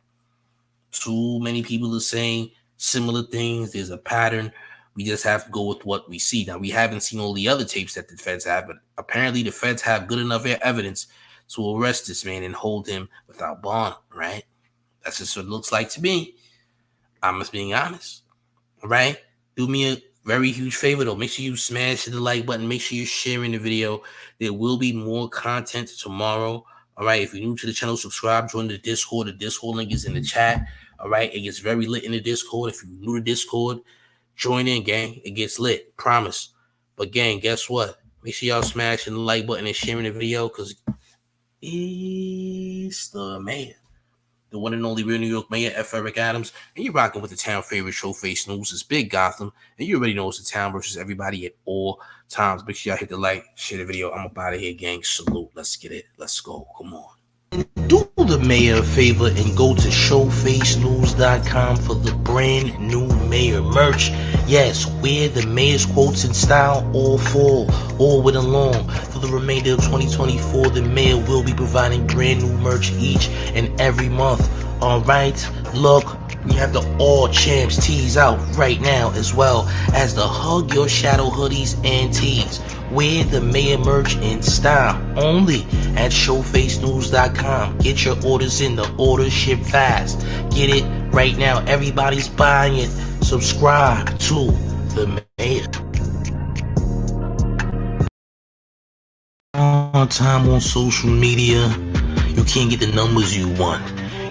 Too many people are saying similar things. There's a pattern. We just have to go with what we see. Now, we haven't seen all the other tapes that the feds have, but apparently the feds have good enough evidence to arrest this man and hold him without bond, right? That's just what it looks like to me. I'm just being honest. All right, do me a very huge favor though. Make sure you smash the like button. Make sure you're sharing the video. There will be more content tomorrow. All right, if you're new to the channel, subscribe, join the Discord. The Discord link is in the chat. All right, it gets very lit in the Discord. If you're new to Discord, join in, gang. It gets lit, promise. But gang, guess what? Make sure y'all smashing the like button and sharing the video, because it's the man, the one and only real New York Mayor, F. Eric Adams, and you're rocking with the town favorite Showface News. It's Big Gotham, and you already know it's the town versus everybody at all times. Make sure y'all hit the like, share the video. I'm up out of here, gang. Salute. Let's get it. Let's go. Come on. Do the mayor a favor and go to showfacenews.com for the brand new mayor merch. Yes, wear the mayor's quotes in style all fall, all winter long. For the remainder of 2024, the mayor will be providing brand new merch each and every month. All right, look, we have the All Champs tees out right now, as well as the Hug Your Shadow hoodies and tees. Wear the mayor merch in style only at showfacenews.com. Get your orders in. The orders ship fast. Get it right now. Everybody's buying it. Subscribe to the mayor. On time on social media, you can't get the numbers you want.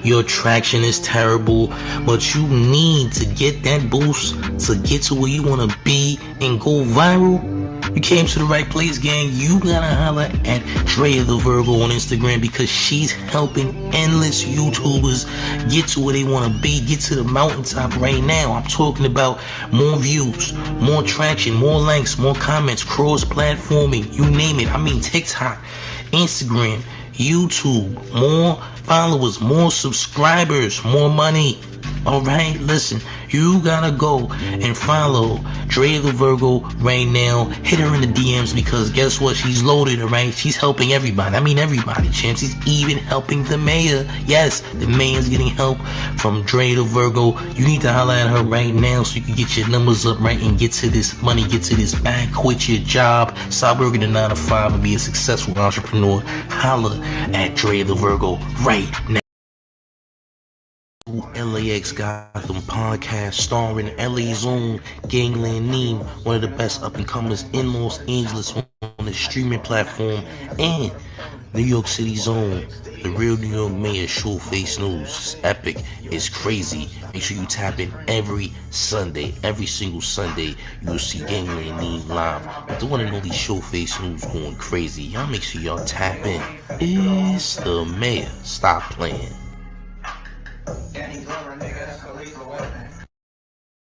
Your traction is terrible, but you need to get that boost to get to where you want to be and go viral. You came to the right place, gang. You gotta holler at Drea the Virgo on Instagram, because she's helping endless YouTubers get to where they want to be, get to the mountaintop right now. I'm talking about more views, more traction, more likes, more comments, cross-platforming, you name it. I mean TikTok, Instagram, YouTube, more followers, more subscribers, more money. All right, listen, you gotta go and follow Drea the Virgo right now. Hit her in the DMs, because guess what? She's loaded, all right? She's helping everybody. I mean everybody, champs. She's even helping the mayor. Yes, the mayor's getting help from Drea the Virgo. You need to holler at her right now so you can get your numbers up, right, and get to this money, get to this bag, quit your job, stop working a 9 to 5 and be a successful entrepreneur. Holler at Drea the Virgo right now. LAX Gotham podcast starring LA's own Gangland Neem, one of the best up-and-comers in Los Angeles on the streaming platform, and New York City's own, the real New York Mayor, Showface News. It's epic. It's crazy. Make sure you tap in every Sunday. Every single Sunday, you'll see Gangland Neem live with the one and only Showface News going crazy. Y'all make sure y'all tap in. It's the mayor. Stop playing.